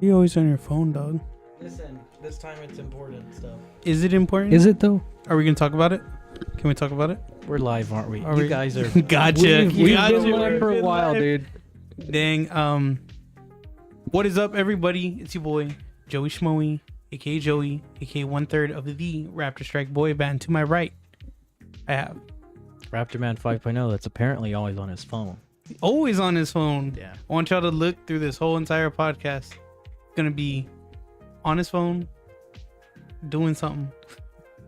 You always on your phone, dog. Listen, this time it's important stuff. Is it important? Is it though? Are we gonna talk about it? Can we talk about it? We're live, aren't we? Are You we? guys are. Gotcha. We've Gotcha. been live for a We've been while, live. dude. Dang. What is up, everybody? It's your boy Joey Schmoey, aka Joey, aka 1/3 of the Raptorstrike boy band. To my right, I have Raptor Man 5.0 that's apparently always on his phone. always on his phone. Yeah. I want y'all to look through this whole entire podcast. Gonna be on his phone, doing something.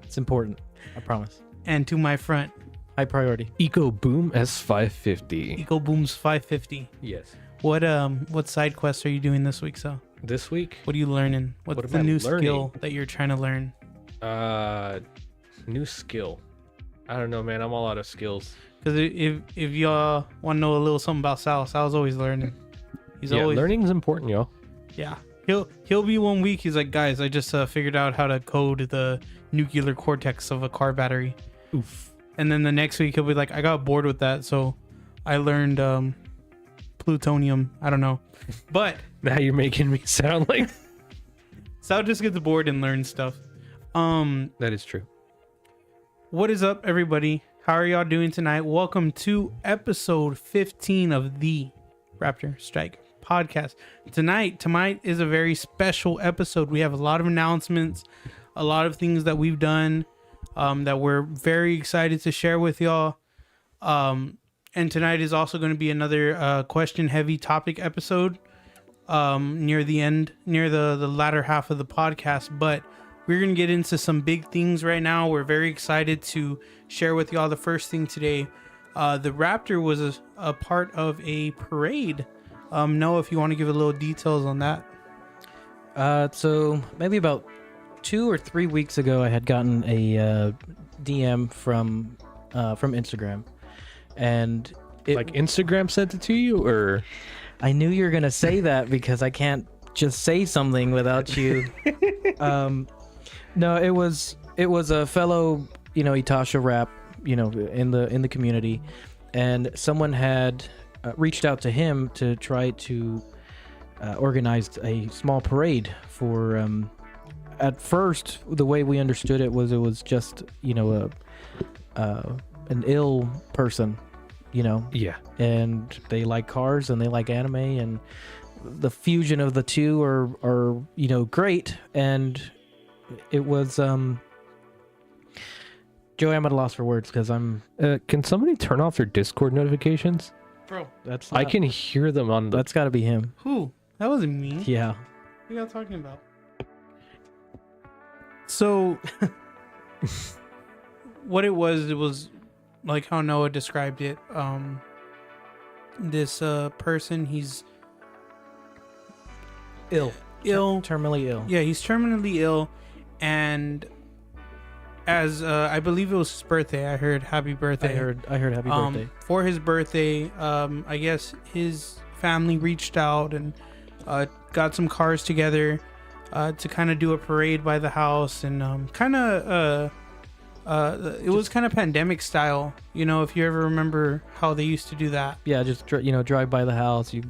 It's important. I promise. And to my front, High priority. Eco Boom S550. Eco Boom's 550. Yes. What side quests are you doing this week, so? This week, What are you learning? What's What the am I new learning? skill that you're trying to learn? new skill. I don't know, man. I'm all out of skills. Because if y'all want to know a little something about Sal's always learning. He's always learning's important, y'all. Yeah. He'll be 1 week. He's like, guys, I just figured out how to code the nuclear cortex of a car battery. Oof. And then the next week he'll be like, I got bored with that, so I learned plutonium. I don't know, but Now you're making me sound like Sal just gets bored and learns stuff. that is true. What is up, everybody? How are y'all doing tonight? Welcome to episode 15 of the Raptorstrike Podcast. Tonight is a very special episode. We have a lot of announcements, a lot of things that we've done that we're very excited to share with y'all. And tonight is also going to be another question-heavy topic episode near the end, near the latter half of the podcast. But we're going to get into some big things right now. We're very excited to share with y'all the first thing today. The Raptor was a part of a parade. Noah, if you want to give a little details on that. So maybe about 2 or 3 weeks ago, I had gotten a DM from Instagram, and Like Instagram sent it to you, or I knew you were gonna say that because I can't just say something without you. No, it was a fellow, Itasha rap, in the community, and someone had reached out to him to try to organize a small parade for. At first, the way we understood it was just an ill person, yeah. and they like cars and they like anime, and the fusion of the two are great. And it was Joey, I'm at a loss for words because I'm Can somebody turn off their Discord notifications? Bro, that's I can hear them on the. that's got to be him. who? That wasn't me. Yeah. What are y'all talking about? So, what it was like how Noah described it. This person, he's Ill. Terminally ill. Yeah, he's terminally ill, and as I believe it was his birthday, I heard happy birthday. I heard happy birthday. For his birthday, I guess his family reached out and got some cars together to kind of do a parade by the house, and it was kind of pandemic style, if you ever remember how they used to do that. Yeah, just drive by the house. You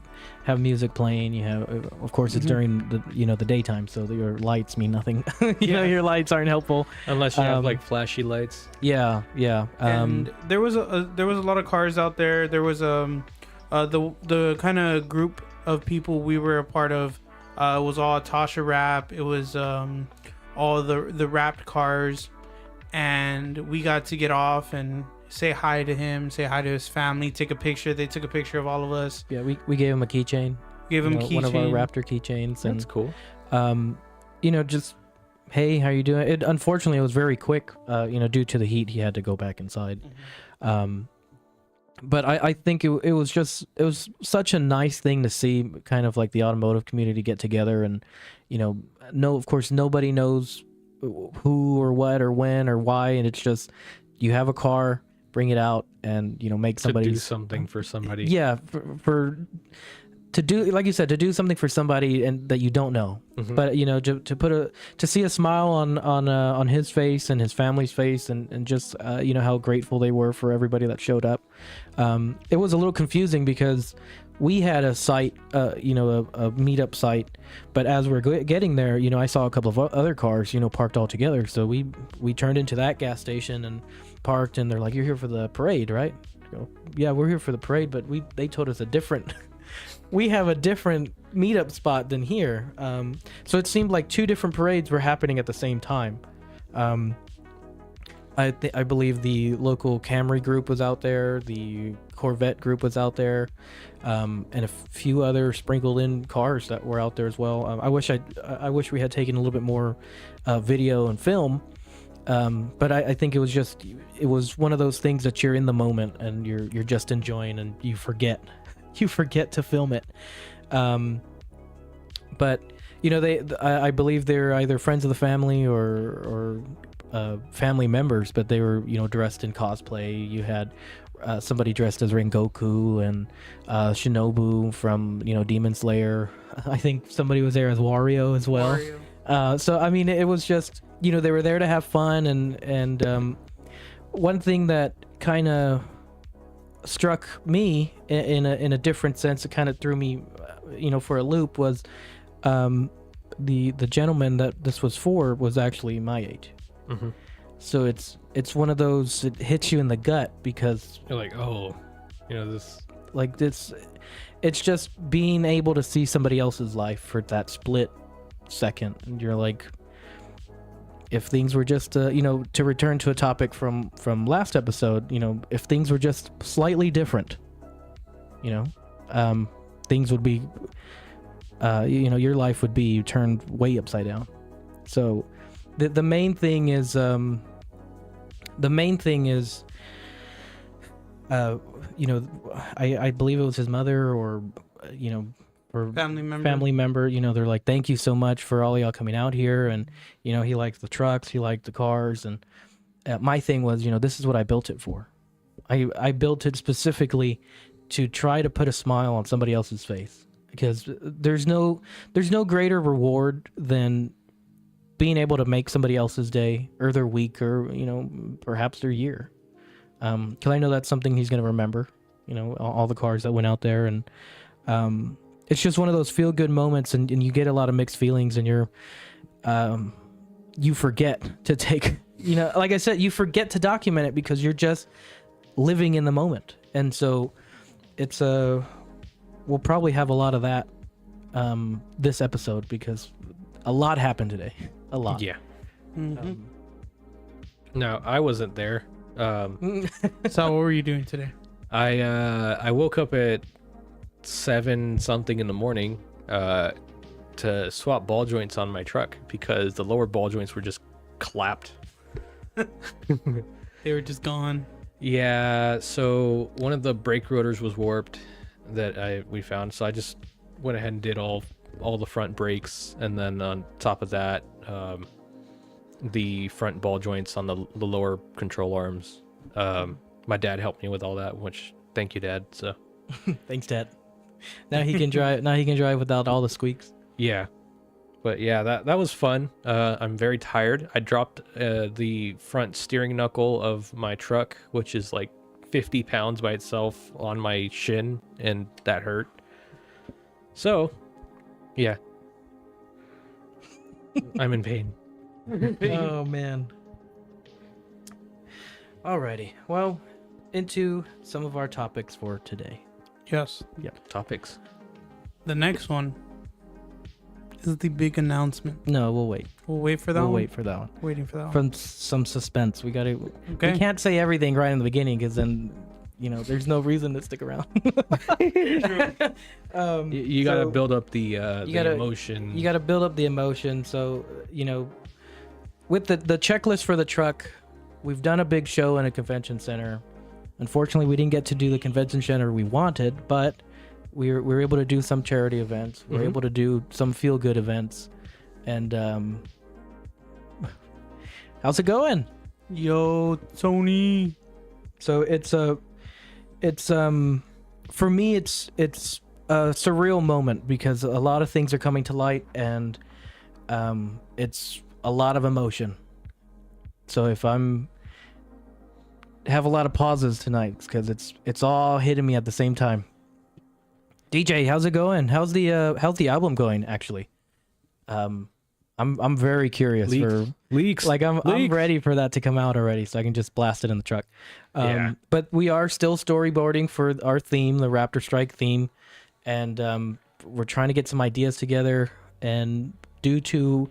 have music playing. You have, of course, it's during the daytime, so your lights mean nothing. Your lights aren't helpful Unless you have like flashy lights. Yeah. And there was a lot of cars out there. There was the kind of group of people we were a part of. It was all Tasha rap. It was all the wrapped cars, and we got to get off and say hi to him, say hi to his family, take a picture. They took a picture of all of us. Yeah, we gave him a keychain. Gave him a one of our keychain. Raptor keychains, and That's cool. just hey, how you doing? It unfortunately it was very quick. Due to the heat, he had to go back inside. But I think it was such a nice thing to see, kind of like the automotive community get together, and of course nobody knows who or what or when or why, and it's just you have a car, bring it out, and make somebody do something for somebody. Yeah, for to do, like you said, to do something for somebody and that you don't know. Mhm. But to see a smile on his face and his family's face, and just how grateful they were for everybody that showed up. It was a little confusing because we had a site, you know, a meetup site, but as we're getting there, you know, I saw a couple of other cars, you know, parked all together. So we turned into that gas station and parked, and they're like, "You're here for the parade, right?" I go, "Yeah, we're here for the parade, but they told us a different, we have a different meetup spot than here." So it seemed like two different parades were happening at the same time. I believe the local Camry group was out there, the Corvette group was out there, and a few other sprinkled in cars that were out there as well. I wish we had taken a little bit more video and film, but I think it was one of those things that you're in the moment and you're just enjoying, and you forget to film it. But you know, I believe they're either friends of the family or family members, but they were, you know, dressed in cosplay. You had somebody dressed as Rengoku and Shinobu from, you know, Demon Slayer. I think somebody was there as Wario as well. So I mean, it was just, you know, they were there to have fun, and one thing that kind of struck me in a different sense, it kind of threw me, you know, for a loop, was the gentleman that this was for was actually my age. Mm-hmm. So it's one of those, it hits you in the gut, because You're like, oh, you know, this. like it's just being able to see somebody else's life for that split second, and you're like, if things were just you know, to return to a topic from last episode, you know, if things were just slightly different, you know, things would be you know, your life would be turned way upside down. So the main thing is you know, I believe it was his mother, or you know, or family member, you know, they're like, "Thank you so much for all y'all coming out here," and you know, he liked the trucks, he liked the cars, and my thing was, you know, this is what I built it for. I built it specifically to try to put a smile on somebody else's face, because there's no greater reward than being able to make somebody else's day or their week, or, you know, perhaps their year. Because I know that's something he's going to remember, you know, all the cars that went out there. And it's just one of those feel good moments, and you get a lot of mixed feelings, and you forget to take, you know, like I said, you forget to document it because you're just living in the moment. And so it's we'll probably have a lot of that this episode, because a lot happened today. A lot. Yeah. Mm-hmm. No, I wasn't there. So what were you doing today? I woke up at 7 something in the morning to swap ball joints on my truck, because the lower ball joints were just clapped. They were just gone. Yeah, so one of the brake rotors was warped that we found, so I just went ahead and did all the front brakes, and then on top of that, the front ball joints on the lower control arms. My dad helped me with all that, which, thank you, Dad. So Thanks, Dad. Now he can drive. Now he can drive without all the squeaks. yeah, but yeah, that was fun. I'm very tired. I dropped the front steering knuckle of my truck, which is like 50 pounds by itself, on my shin, and that hurt. So yeah, I'm in pain. Oh man. Alrighty. Well, into some of our topics for today. Yes. Yep. Topics. The next one is the big announcement. No, we'll wait. We'll wait for that We'll one. wait for that one. Waiting for that one. From some suspense. We gotta. Okay. We can't say everything right in the beginning, because then, you know, there's no reason to stick around. You gotta so build up the gotta- emotion. You got to build up the emotion. So, you know, with the checklist for the truck, we've done a big show in a convention center. Unfortunately, we didn't get to do the convention center we wanted, but we were able to do some charity events. We were able to do some feel good events. And how's it going? Yo, Tony. So it's for me it's a surreal moment, because a lot of things are coming to light, and it's a lot of emotion. So if I'm have a lot of pauses tonight, because it's all hitting me at the same time. DJ, how's it going? How's the album going? Actually, I'm very curious for Leaks. like I'm ready for that to come out already, so I can just blast it in the truck. Yeah. But we are still storyboarding for our theme, the Raptorstrike theme, and we're trying to get some ideas together. And due to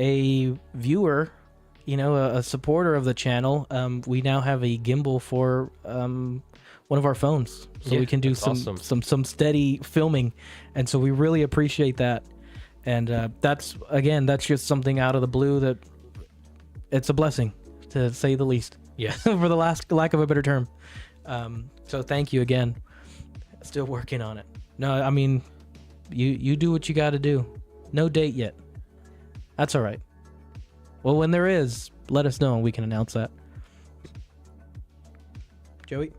a viewer, a supporter of the channel, we now have a gimbal for one of our phones, so we can do some steady filming, and so we really appreciate that. And that's just something out of the blue that it's a blessing, to say the least. Yeah. For the lack of a better term. So thank you again. Still working on it. No, I mean, you do what you got to do. No date yet. That's all right. Well, when there is, let us know and we can announce that. Joey?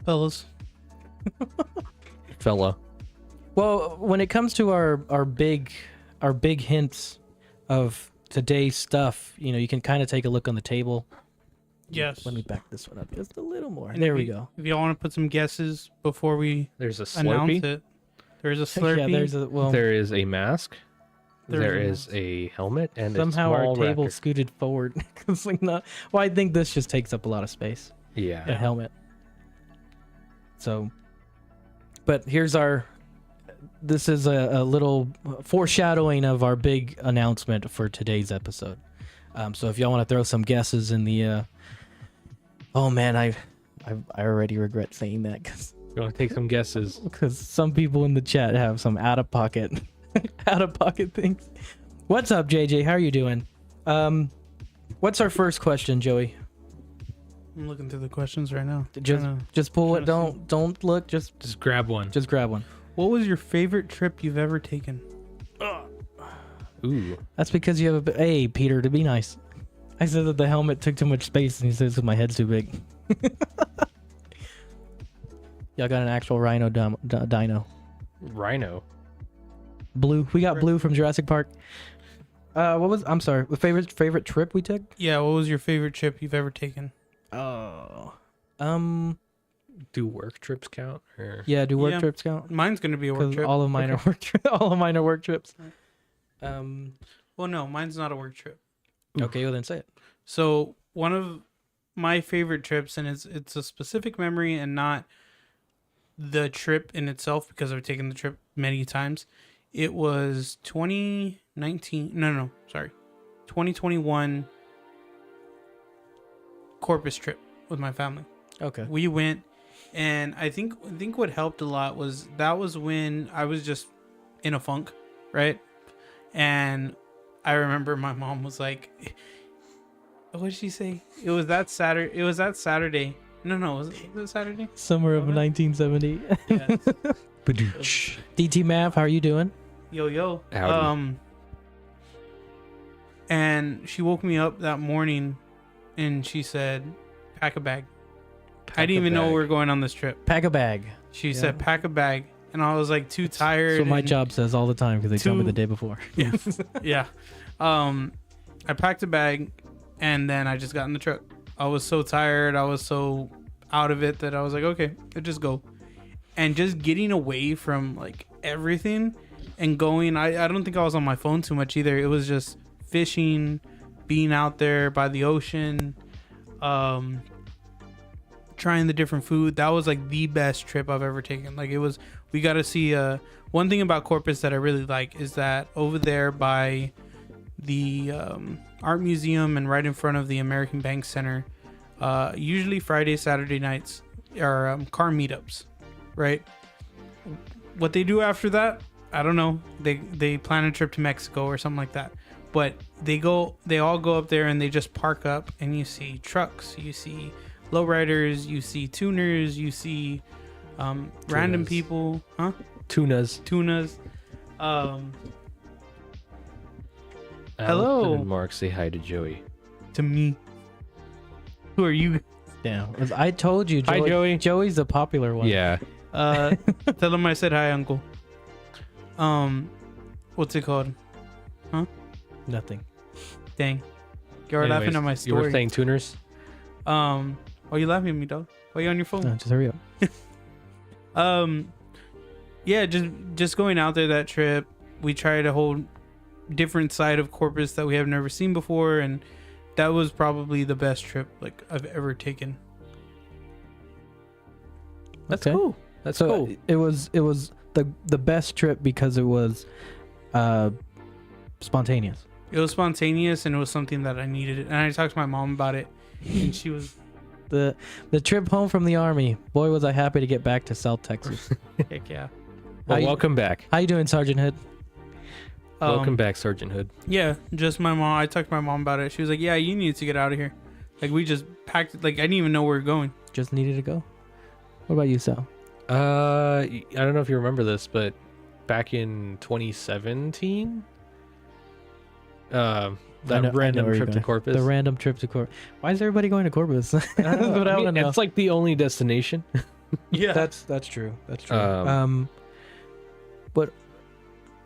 Fellas. Fella. Well, when it comes to our big hints of today's stuff, you can kind of take a look on the table. Yes. Let me back this one up just a little more. And there we go. If y'all want to put some guesses before we There's a announce Slurpee. it, there's a Slurpee. There is a mask. There There's is a helmet and somehow a our small table raptor. scooted forward. I think this just takes up a lot of space. Yeah. A helmet. So, but this is a little foreshadowing of our big announcement for today's episode. So if y'all want to throw some guesses in the, oh man, I already regret saying that You want to take some guesses? because some people in the chat have some out of pocket things. What's up, JJ? How are you doing? What's our first question, Joey? I'm looking through the questions right now. Just pull it. Don't look. Just grab one. Just grab one. What was your favorite trip you've ever taken? Ooh. That's because you have hey, Peter, to be nice. I said that the helmet took too much space, and he says my head's too big. Y'all got an actual rhino dino. Rhino. Blue. We got Blue from Jurassic Park. I'm sorry. The favorite trip we took? Yeah, what was your favorite trip you've ever taken? Oh. Do work trips count? Or? Yeah, do work trips count? Mine's gonna be a work 'Cause trip. all of mine are work trips. All of mine are work trips. Well, no, mine's not a work trip. Okay, well then say it. So one of my favorite trips, and it's a specific memory and not the trip in itself, because I've taken the trip many times. It was 2021 Corpus trip with my family. Okay. We went, and I think what helped a lot was that was when I was just in a funk, right? And I remember my mom was like, what did she say? It was that Saturday. No, was it Saturday? Summer of 1970. Yes. DT Mav, how are you doing? Yo. Howdy. And she woke me up that morning and she said, pack a bag. I didn't even know we were going on this trip. Pack a bag. She said, pack a bag. And I was like too tired. That's what my job says all the time because they tell me the day before. Yeah. Yeah. I packed a bag and then I just got in the truck. I was so tired. I was so out of it that I was like, okay, let's just go. And just getting away from like everything and going, I don't think I was on my phone too much either. It was just fishing, being out there by the ocean, trying the different food. That was like the best trip I've ever taken. Like we got to see, one thing about Corpus that I really like is that over there by the art museum and right in front of the American Bank Center, usually Friday, Saturday nights are car meetups, right? What they do after that, I don't know. They plan a trip to Mexico or something like that. But they all go up there and they just park up, and you see trucks, you see lowriders, you see tuners, you see random people, tunas. Hello. And Mark, say hi to Joey. To me. Who are you? Damn. I told you, Joey. Hi, Joey. Joey's the popular one. Yeah. Tell him I said hi, uncle. What's it called? Nothing. Dang. You're laughing at my story. You were saying tuners? Why are you laughing at me, dog? Why are you on your phone? No, just hurry up. Yeah, just going out there that trip, we tried a whole different side of Corpus that we have never seen before, and that was probably the best trip like I've ever taken. That's Okay. cool. That's So cool. it was the best trip because it was spontaneous. It was spontaneous, and it was something that I needed. And I talked to my mom about it, and she was The trip home from the army. Boy, was I happy to get back to South Texas. heck yeah. Well, How you- welcome back. How you doing, Sergeant Hood? Welcome back, Sergeant Hood. Yeah, just my mom. I talked to my mom about it. She was like, "Yeah, you need to get out of here." Like we just packed. Like I didn't even know where we were going. Just needed to go. What about you, Sal? I don't know if you remember this, but back in 2017, that I know random where you're trip to going. Corpus. The random trip to Corpus. Why is everybody going to Corpus? That's what I want to know. It's like the only destination. Yeah, That's true. That's true. But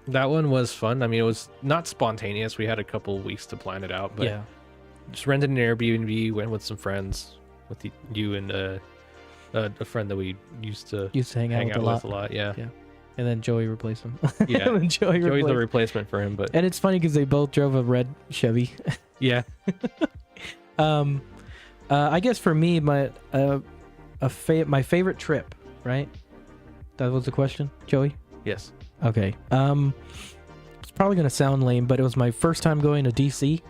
That one was fun. I mean, it was not spontaneous. We had a couple weeks to plan it out, but yeah, just rented an Airbnb, went with some friends, with you and a friend that we used to hang out with a lot. Yeah, and then Joey replaced him. Yeah. And then Joey's Joey's the replacement for him, but And it's funny because they both drove a red Chevy. yeah, I guess for me, my favorite trip, right? That was the question, Joey. yes, Okay. It's probably gonna sound lame, but it was my first time going to DC.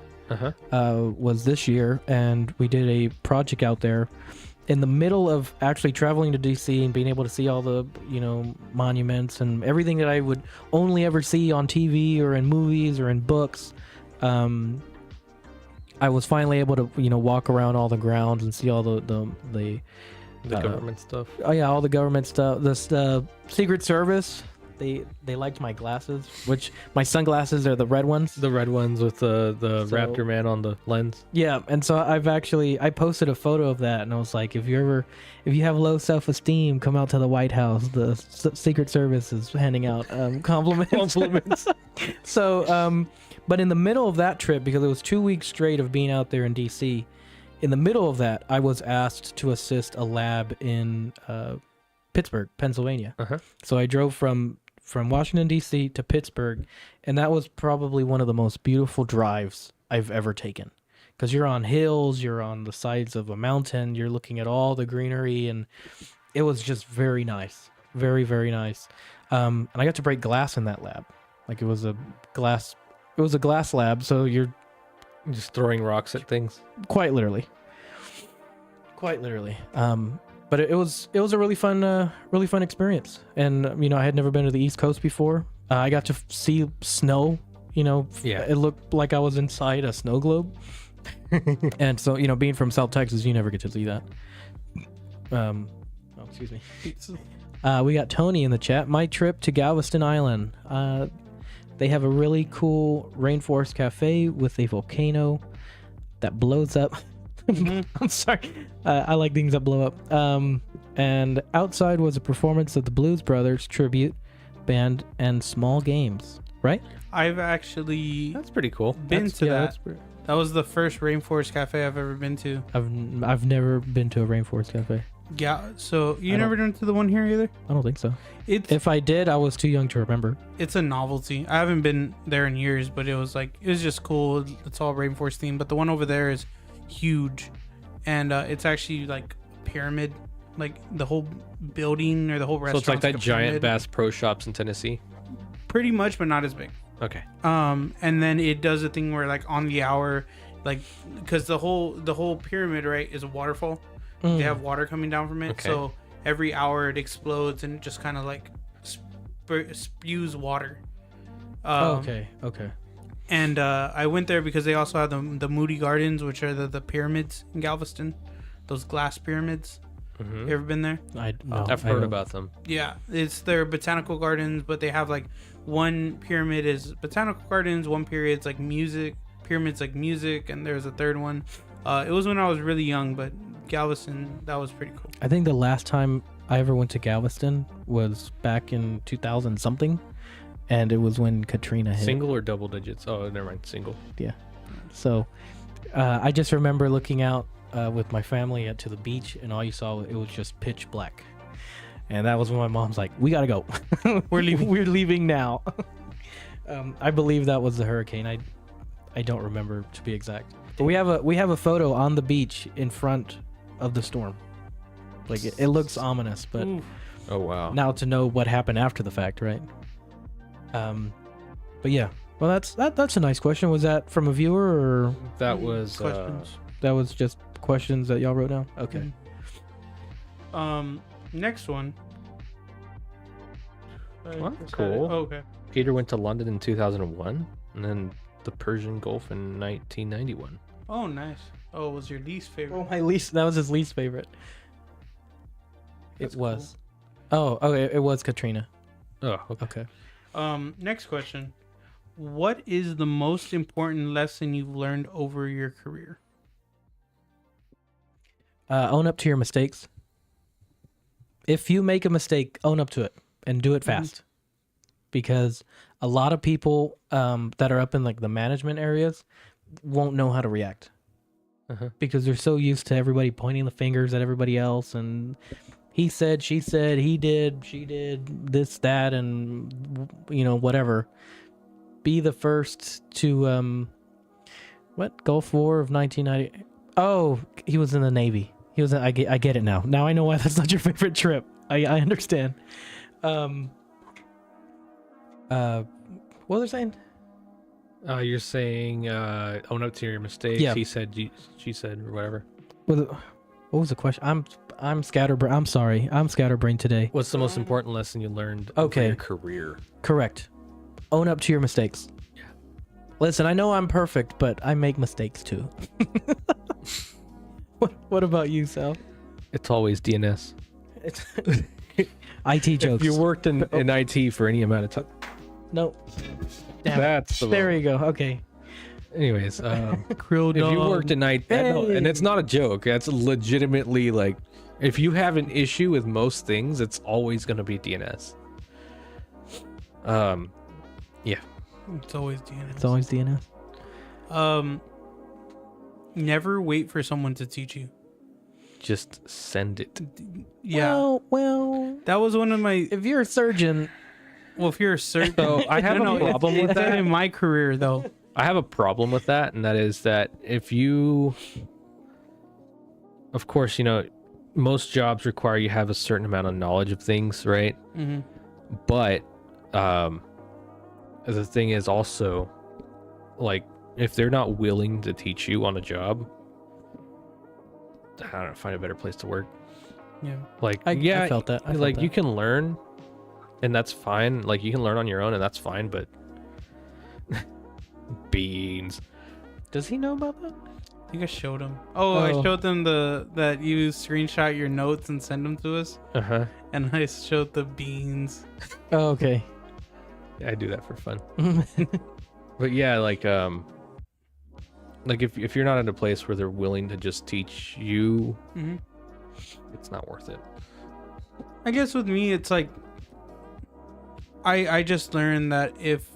Was this year, and we did a project out there in the middle of actually traveling to DC and being able to see all the monuments and everything that I would only ever see on TV or in movies or in books. I was finally able to walk around all the grounds and see all the government stuff. Oh yeah, all the government stuff. The Secret Service. They liked my glasses, which my sunglasses are the red ones. The red ones with the So- Raptor man on the lens. Yeah, and so I posted a photo of that, and I was like, if you have low self-esteem, come out to the White House. The Secret Service is handing out compliments. So, but in the middle of that trip, because it was 2 weeks straight of being out there in DC, in the middle of that, I was asked to assist a lab in Pittsburgh, Pennsylvania. So I drove from Washington, D.C. to Pittsburgh, and that was probably one of the most beautiful drives I've ever taken. Because you're on hills, you're on the sides of a mountain, you're looking at all the greenery, and it was just very nice. Very, very nice. And I got to break glass in that lab. Like it was a glass lab, so you're Just throwing rocks at things. quite literally. But it was a really fun experience. And I had never been to the East Coast before. I got to see snow. Yeah. It looked like I was inside a snow globe. And so being from South Texas, you never get to see that. Excuse me. We got Tony in the chat. My trip to Galveston Island. They have a really cool rainforest cafe with a volcano that blows up. I'm sorry. I like things that blow up. And outside was a performance of the Blues Brothers tribute band and small games. Right? I've actually That's pretty cool. been to that. That was the first rainforest cafe I've ever been to. I've never been to a rainforest cafe. Yeah, so you I never been to the one here either? I don't think so. It's If I did, I was too young to remember. a novelty. I haven't been there in years, but it was just cool. It's all rainforest themed, but the one over there is huge, and it's actually like a pyramid, like the whole building or the whole So restaurant. it's like that giant Bass Pro Shops in Tennessee. Pretty much, but not as big. Okay. And then it does a thing where like on the hour, like because the whole pyramid right is a waterfall. They have water coming down from it, Okay. so every hour it explodes and it just kind of like spews water. Okay. And I went there because they also have the Moody Gardens, which are the pyramids in Galveston, those glass pyramids. You ever been there? I've heard about them. Yeah, it's their botanical gardens, but they have like one pyramid is botanical gardens, one period's like pyramids like music, and there's a third one. It was when I was really young, but Galveston, that was pretty cool. I think the last time I ever went to Galveston was back in 2000 something, and it was when Katrina hit. Single or double digits? Oh, never mind. Single. Yeah. So I just remember looking out with my family to the beach, and all you saw, it was just pitch black. And that was when my mom's like, we gotta go. We're leaving. We're leaving now. I believe that was the hurricane. I don't remember to be exact. But we have a photo on the beach in front of the storm. Like it looks ominous, but Oh wow. now to know what happened after the fact, right? But yeah. Well, that's a nice question. Was that from a viewer or That was questions. that was just questions that y'all wrote down? Okay. Next one. Well, Just cool. had it. Oh, okay. Peter went to London in 2001, and then the Persian Gulf in 1991. Oh, nice. Oh, it was your least favorite? Oh, that was his least favorite. That's it was. Oh, okay. It was Katrina. Oh, okay. Okay. Next question. What is the most important lesson you've learned over your career? Own up to your mistakes. If you make a mistake, own up to it and do it fast. Because a lot of people that are up in like the management areas won't know how to react. Because they're so used to everybody pointing the fingers at everybody else and he said, she said, he did, she did, this, that, and whatever. Be the first to Gulf War of 1990. Oh, he was in the Navy. He was. I get it now. Now I know why that's not your favorite trip. I understand. What was I saying? You're saying own up to your mistakes. Yeah. He said, she said, or whatever. What was the question? I'm scatterbrained. I'm sorry. I'm scatterbrained today. What's the most important lesson you learned Okay. over your career? Correct. Own up to your mistakes. Yeah. Listen, I know I'm perfect, but I make mistakes too. What about you, Sal? It's always DNS. It's IT jokes. If you worked in IT for any amount of time. No. Damn. That's the There you go. Okay. Anyways, Krill if you worked in IT, Hey. and it's not a joke, that's legitimately like, if you have an issue with most things, it's always going to be DNS. Yeah. It's always DNS. It's always DNS. Never wait for someone to teach you. Just send it. Yeah. Well, That was one of my. if you're a surgeon, Well, if you're a surgeon. So I have a problem with it's that. in my career, though. I have a problem with that, and that is that if you, of course, most jobs require you have a certain amount of knowledge of things, right? Mm-hmm. But the thing is also, like, if they're not willing to teach you on a job, I don't know, find a better place to work. Yeah. Like, I yeah, felt that. I felt like that. you can learn, and that's fine. Like, you can learn on your own, and that's fine. But beans. Does he know about that? I think I showed him. Oh, I showed them that you screenshot your notes and send them to us. And I showed the beans. Oh, okay. Yeah, I do that for fun. But yeah, like if you're not in a place where they're willing to just teach you, Mm-hmm. it's not worth it. I guess with me, it's like I just learned that if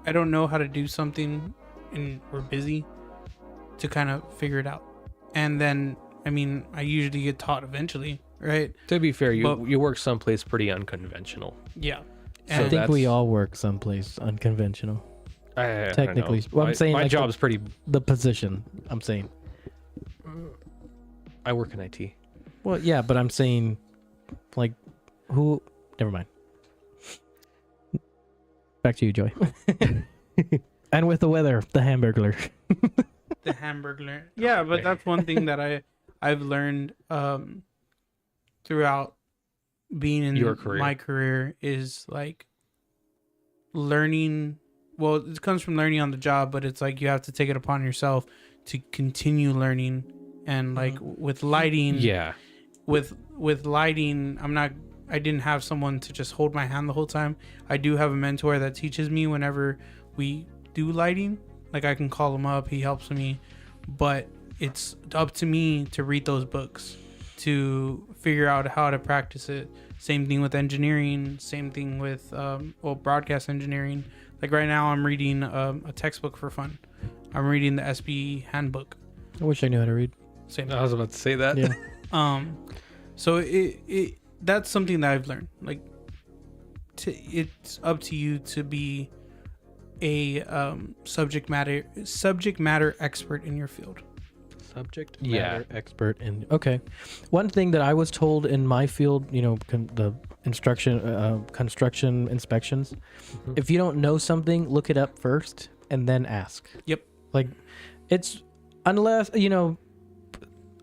I don't know how to do something and we're busy, to kind of figure it out. And then, I mean, I usually get taught eventually, right? To be fair, you But- you work someplace pretty unconventional. Yeah. I So think we that's- all work someplace unconventional. I don't know. Technically. Well, I'm my, saying my like job's pretty. The position. I'm saying. I work in IT. Well, yeah, but I'm saying, like, who? Never mind. Back to you, Joy. And with the weather, the Hamburglar. The Hamburglar. Yeah, but that's one thing that I've learned throughout being in Your career. my career is like learning. Well, it comes from learning on the job, but it's like you have to take it upon yourself to continue learning. And like with lighting, Yeah. with lighting, I didn't have someone to just hold my hand the whole time. I do have a mentor that teaches me whenever we do lighting. Like I can call him up, he helps me, but it's up to me to read those books, to figure out how to practice it. Same thing with engineering, same thing with broadcast engineering. Like right now I'm reading a textbook for fun. I'm reading the SB handbook. I wish I knew how to read. Same I was about to say that. Yeah. So it that's something that I've learned. Like, it's up to you to be a subject matter expert in your field. Subject matter expert in. Okay, one thing that I was told in my field, the construction inspections, if you don't know something, look it up first and then ask. Yep. Like, it's unless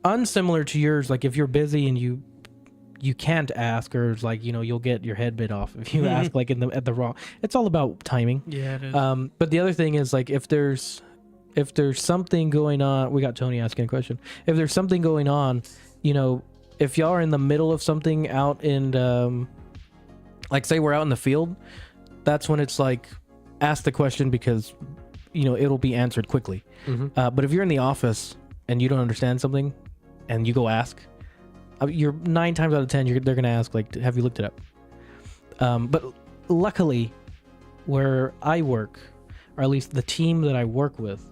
unsimilar to yours. Like, if you're busy and you can't ask, or it's like, you'll get your head bit off if you ask like at the wrong. It's all about timing. Yeah, it is. But the other thing is, like, if there's something going on, we got Tony asking a question. If there's something going on, if y'all are in the middle of something out in, like, say we're out in the field, that's when it's like, ask the question because, it'll be answered quickly. But if you're in the office and you don't understand something and you go ask, you're 9 times out of 10, they're going to ask, like, have you looked it up? But luckily, where I work, or at least the team that I work with,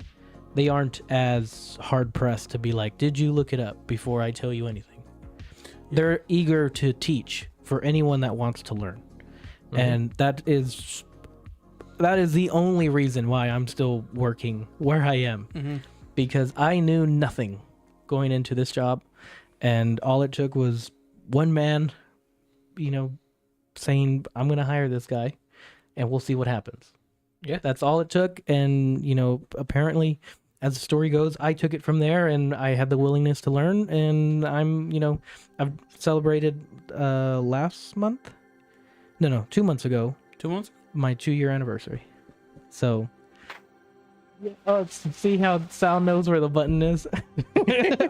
they aren't as hard pressed to be like, did you look it up before I tell you anything? Yeah. They're eager to teach for anyone that wants to learn. And that is the only reason why I'm still working where I am, because I knew nothing going into this job. And all it took was one man, saying, I'm going to hire this guy and we'll see what happens. Yeah. That's all it took. And, apparently, as the story goes, I took it from there and I had the willingness to learn. And I've celebrated last month. No, 2 months ago. 2 months? My 2-year anniversary. So, see how Sal knows where the button is?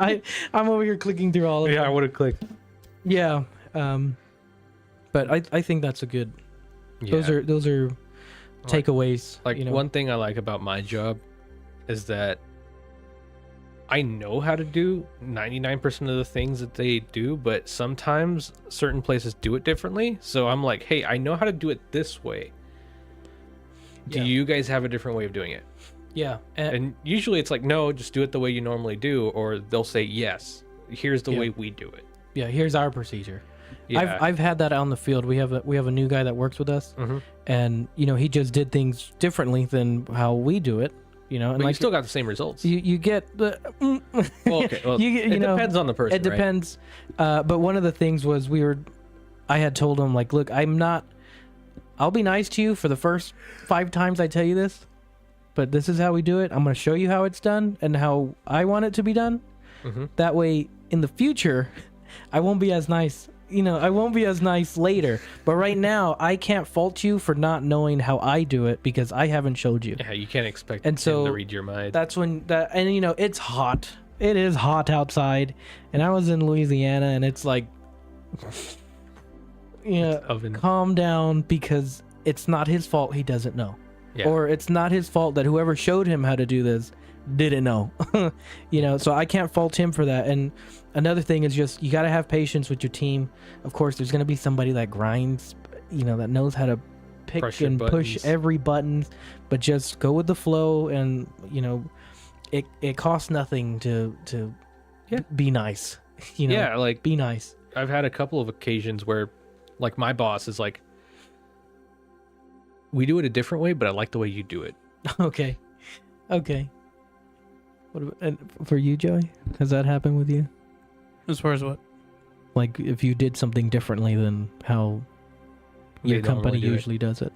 I'm over here clicking through all of them. Yeah, I would have clicked. Yeah. But I think that's a good... Yeah. Those are takeaways. Like, one thing I like about my job is that I know how to do 99% of the things that they do, but sometimes certain places do it differently. So I'm like, hey, I know how to do it this way. Do you guys have a different way of doing it? Yeah. And usually it's like, no, just do it the way you normally do. Or they'll say, yes, here's the way we do it. Yeah, here's our procedure. Yeah. I've had that out in the field. We have a new guy that works with us, and he just did things differently than how we do it. And but like, you still got the same results. You get the. Well, okay. Well, it depends on the person. It depends. Right? But one of the things was I had told him, like, look, I'll be nice to you for the first 5 times I tell you this, but this is how we do it. I'm going to show you how it's done and how I want it to be done. That way, in the future, I won't be as nice. I won't be as nice later. But right now, I can't fault you for not knowing how I do it because I haven't showed you. Yeah, you can't expect him to read your mind. That's when it's hot. It is hot outside, and I was in Louisiana, and it's like, calm down, because it's not his fault he doesn't know. Yeah. Or it's not his fault that whoever showed him how to do this didn't know. So I can't fault him for that. And another thing is just, you got to have patience with your team. Of course, there's going to be somebody that grinds, that knows how to pick and push every button, but just go with the flow. And, it costs nothing to be nice. Like, be nice. I've had a couple of occasions where, like, my boss is like, we do it a different way, but I like the way you do it. Okay. What about, and for you, Joey? Has that happened with you? As far as what? Like, if you did something differently than how your company usually does it?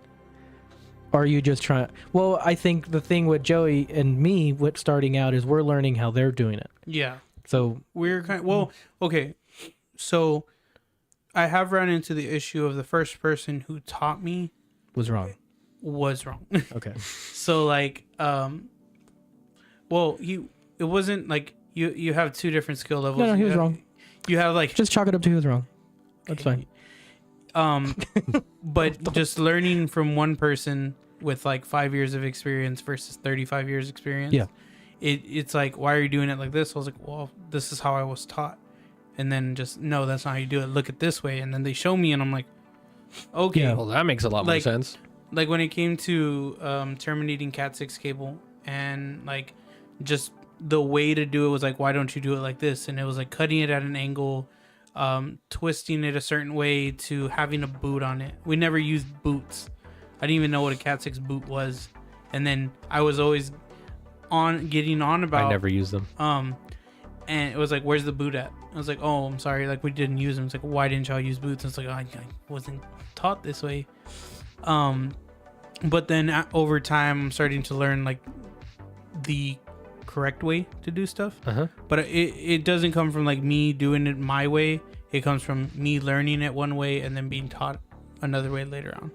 Or are you just trying... Well, I think the thing with Joey and me, with starting out, is we're learning how they're doing it. Yeah. So... We're kind of... Well, okay. So, I have run into the issue of the first person who taught me... Was wrong. Okay. So, like... Well, it wasn't like... You have 2 different skill levels. No, he was wrong. You have, like... Just chalk it up to he was wrong. That's fine. But just learning from one person with like 5 years of experience versus 35 years experience. Yeah. It's like, why are you doing it like this? I was like, well, this is how I was taught. And then just, no, that's not how you do it. Look at this way. And then they show me and I'm like, okay. Yeah. Well, that makes a lot more sense. Like when it came to terminating Cat 6 cable and like just the way to do it was like, why don't you do it like this? And it was like cutting it at an angle, twisting it a certain way to having a boot on it. We never used boots. I didn't even know what a Cat 6 boot was. And then I was always getting on about. I never used them. And it was like, where's the boot at? I was like, oh, I'm sorry. Like, we didn't use them. It's like, why didn't y'all use boots? And it's like, I wasn't taught this way. But then over time, I'm starting to learn like the correct way to do stuff. But it doesn't come from like me doing it my way. It comes from me learning it one way and then being taught another way later on.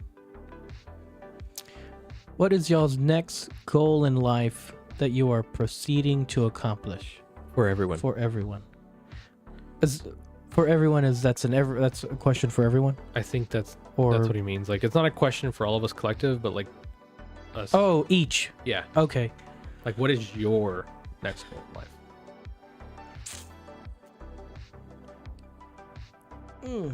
What is y'all's next goal in life that you are proceeding to accomplish? For everyone. For everyone. That's a question for everyone? I think that's what he means. Like, it's not a question for all of us collective, but like us. Oh, each. Yeah. Okay. Like, what is your next goal in life?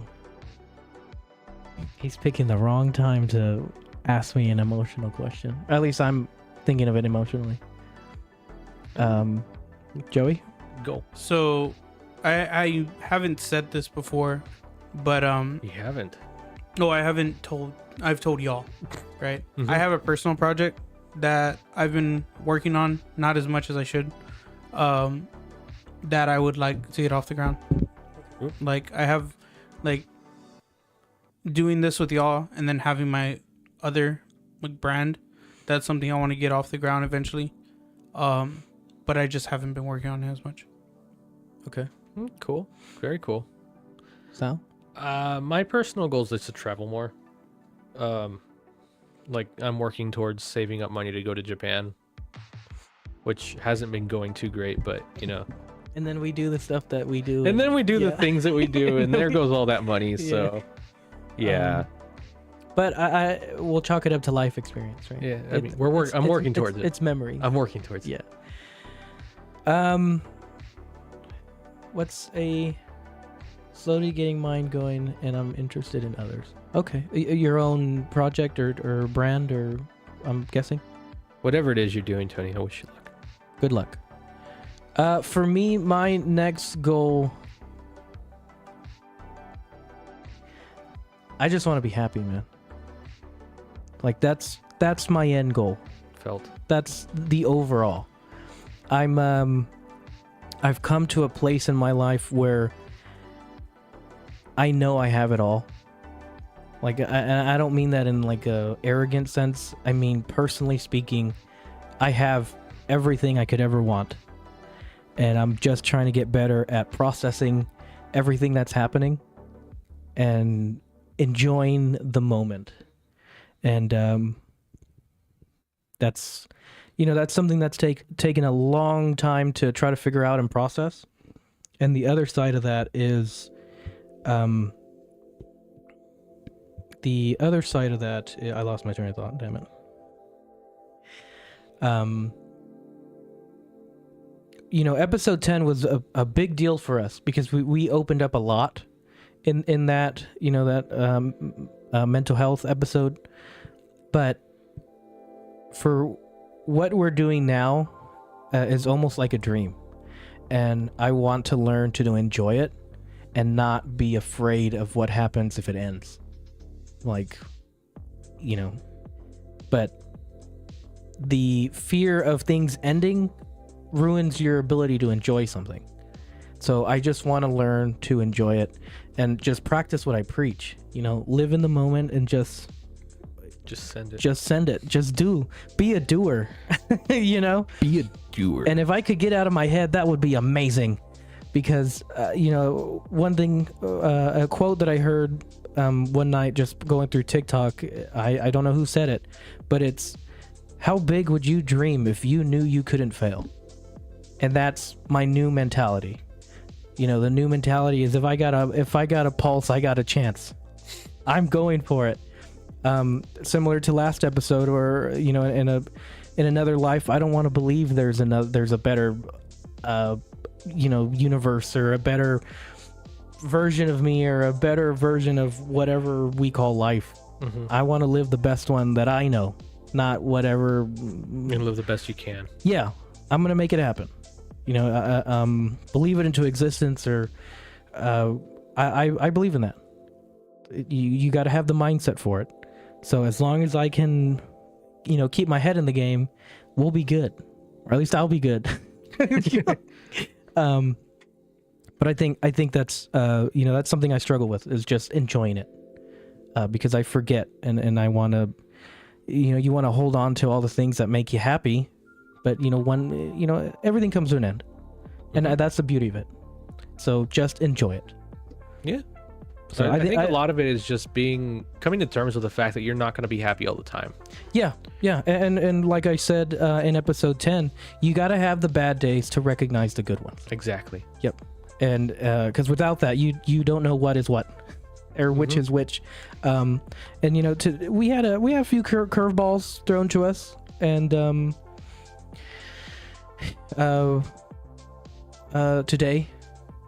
He's picking the wrong time to ask me an emotional question. At least I'm thinking of it emotionally. Joey? Go. So I haven't said this before, but You haven't. no, I've told y'all, right? Mhm. I have a personal project that I've been working on, not as much as I should, that I would like to get off the ground. Like, I have like doing this with y'all and then having my other like brand. That's something I want to get off the ground eventually. But I just haven't been working on it as much. Okay. Cool. Very cool. Sal? My personal goal is to travel more. Like, I'm working towards saving up money to go to Japan, which hasn't been going too great, but you know. And then we do the stuff that we do. And then we do the Yeah. things that we do, and there goes all that money. So, yeah. But I we'll chalk it up to life experience, right? Yeah. I mean, I'm working towards it. It's memory. I'm working towards it. Yeah. What's a slowly getting mine going, and I'm interested in others. Okay, your own project or brand, or I'm guessing. Whatever it is you're doing, Tony, I wish you luck. Good luck. For me, my next goal, I just want to be happy, man. Like, that's my end goal. Felt. That's the overall. I've come to a place in my life where I know I have it all. Like, I don't mean that in like a arrogant sense. I mean, personally speaking, I have everything I could ever want. And I'm just trying to get better at processing everything that's happening and enjoying the moment. And that's something that's taken a long time to try to figure out and process. And the other side of that is I lost my train of thought, damn it. Episode 10 was a big deal for us because we opened up a lot in that, mental health episode. But for what we're doing now is almost like a dream. And I want to learn to enjoy it and not be afraid of what happens if it ends. Like, but the fear of things ending ruins your ability to enjoy something. So I just want to learn to enjoy it and just practice what I preach. Live in the moment and just send it. Just do. Be a doer. Be a doer. And if I could get out of my head, that would be amazing. Because, one thing, a quote that I heard one night just going through TikTok, I don't know who said it, but it's, how big would you dream if you knew you couldn't fail? And that's my new mentality. The new mentality is if I got a pulse, I got a chance. I'm going for it. Similar to last episode, or in another life, I don't want to believe there's a better universe, or a better version of me, or a better version of whatever we call life. Mm-hmm. I want to live the best one that I know, not whatever. And live the best you can. Yeah, I'm gonna make it happen. Believe it into existence, or I believe in that. You got to have the mindset for it. So as long as I can, keep my head in the game, we'll be good, or at least I'll be good. But I think that's that's something I struggle with, is just enjoying it, because I forget and I want to, you want to hold on to all the things that make you happy, but when everything comes to an end, and that's the beauty of it. So just enjoy it. Yeah. So I think a lot of it is just coming to terms with the fact that you're not going to be happy all the time. Yeah, and like I said in episode 10, you got to have the bad days to recognize the good ones. Exactly. Yep. And because without that, you don't know what is what, or which is which. And we had a few curveballs thrown to us, and today,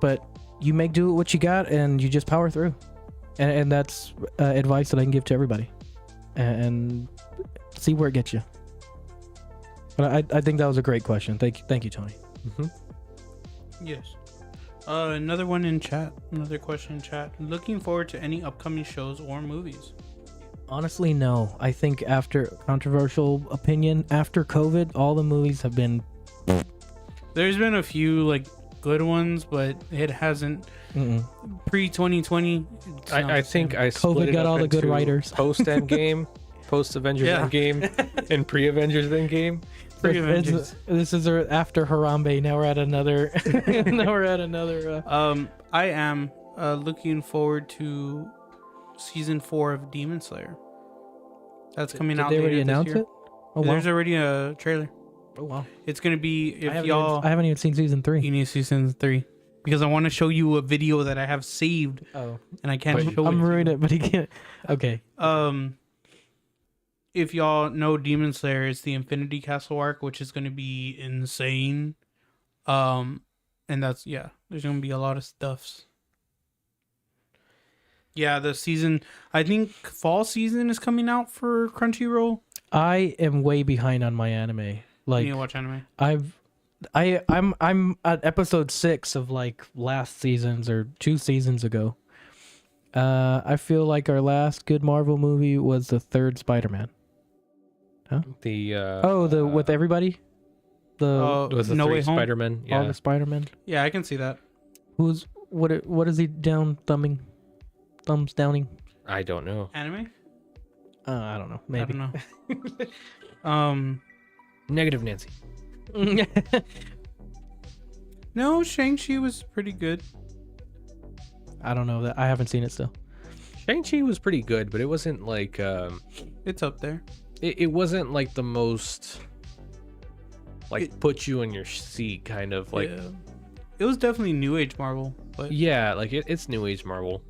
but you make do what you got, and you just power through, and that's advice that I can give to everybody, and see where it gets you. But I think that was a great question. Thank you, Tony. Yes. Another one in chat. Another question in chat. Looking forward to any upcoming shows or movies? Honestly, no. I think after controversial opinion, after COVID, all the movies have been. There's been a few good ones, but it hasn't. Pre 2020. I think I split COVID it got up all the good into writers. Post Endgame, post Avengers Endgame, and pre Avengers Endgame. This is after Harambe. Now we're at another. I am looking forward to season 4 of Demon Slayer. That's coming out. Did they already later announce this year. it? Oh, wow. There's already a trailer. Oh wow! It's gonna be I haven't even seen season 3. You need to see season 3 because I want to show you a video that I have saved. Oh, and I can't show it. I'm ruining it, but he can't. Okay. If y'all know Demon Slayer, it's the Infinity Castle arc, which is gonna be insane. And there's gonna be a lot of stuffs. Yeah, the season. I think fall season is coming out for Crunchyroll. I am way behind on my anime. You need to watch anime. I'm at episode 6 of last seasons or 2 seasons ago. I feel like our last good Marvel movie was the third Spider-Man. Huh? The with everybody. was the No Way 3 Home? Spider-Man. Yeah. All the Spider-Man. Yeah, I can see that. What is he thumbs downing? I don't know. Anime? I don't know. Maybe. I don't know. Negative Nancy. No, Shang-Chi was pretty good. I don't know that. I haven't seen it still. Shang-Chi was pretty good, but it wasn't It's up there. It wasn't the most put you in your seat kind of Yeah. It was definitely New Age Marvel, but it's New Age Marvel.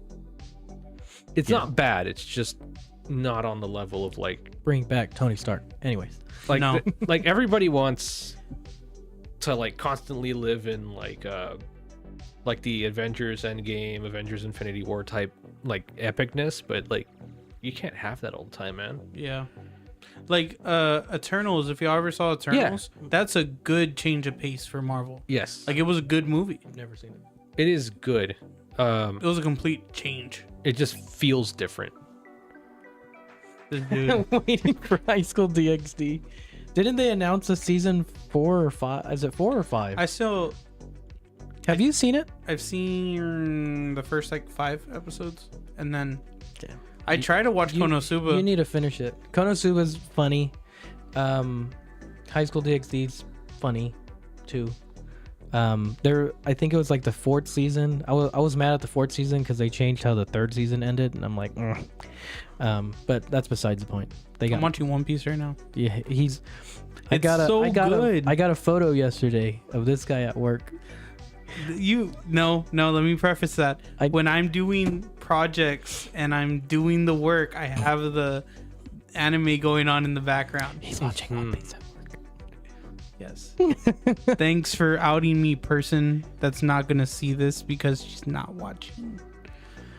It's not bad. It's just not on the level of Bring back Tony Stark. Anyways, no. Everybody wants to constantly live in the Avengers Endgame, Avengers Infinity War type epicness, but you can't have that all the time, man. Yeah. Eternals, if y'all ever saw Eternals, that's a good change of pace for Marvel. Yes. It was a good movie. I've never seen it. It is good. It was a complete change. It just feels different. This dude. Waiting for High School DxD. Didn't they announce a season 4 or 5? Is it 4 or 5? Have you seen it? I've seen the first 5 episodes, and then Damn. I try to watch Konosuba. You need to finish it. Konosuba's funny. High School DxD's funny too. I think it was the 4th season. I was mad at the 4th season because they changed how the 3rd season ended, and I'm like, but that's besides the point. I'm watching One Piece right now. Yeah, I got a photo yesterday of this guy at work. No, let me preface that. When I'm doing projects and I'm doing the work, I have the anime going on in the background. He's watching One Piece at work. Yes. Thanks for outing me, person that's not gonna see this because she's not watching.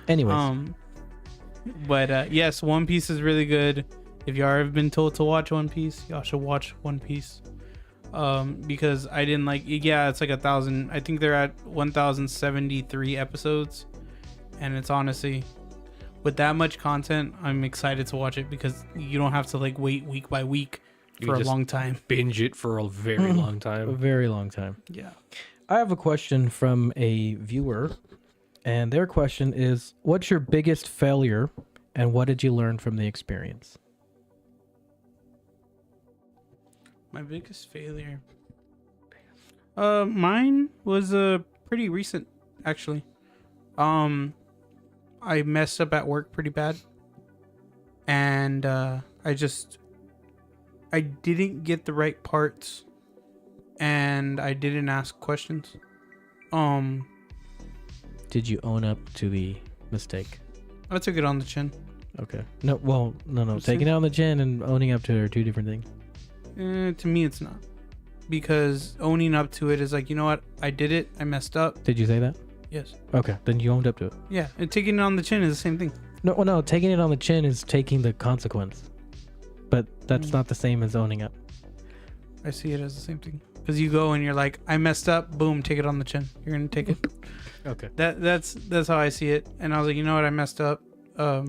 Anyways. But yes, One Piece is really good. If y'all have been told to watch One Piece, y'all should watch One Piece. Because I didn't it's 1,000. I think they're at 1,073 episodes, and it's honestly, with that much content, I'm excited to watch it because you don't have to like wait week by week You for a just long time. binge it for a very long A time. very long time. Yeah. I have a question from a viewer, and their question is, what's your biggest failure, and what did you learn from the experience? My biggest failure. Mine was pretty recent, actually. I messed up at work pretty bad, and I didn't get the right parts, and I didn't ask questions. Did you own up to the mistake? I took it on the chin. Okay. No. What's Taking it? it on the chin and owning up to it are two different things. To me, it's not, because owning up to it is like, you know what, I did it, I messed up. Did you say that? Yes. Okay. Then you owned up to it. Yeah, and taking it on the chin is the same thing. No. Taking it on the chin is taking the consequence, but that's not the same as owning up. I see it as the same thing, because you go and you're like, I messed up, boom, take it on the chin. You're gonna take it. Okay. That's how I see it. And I was like, you know what, I messed up. I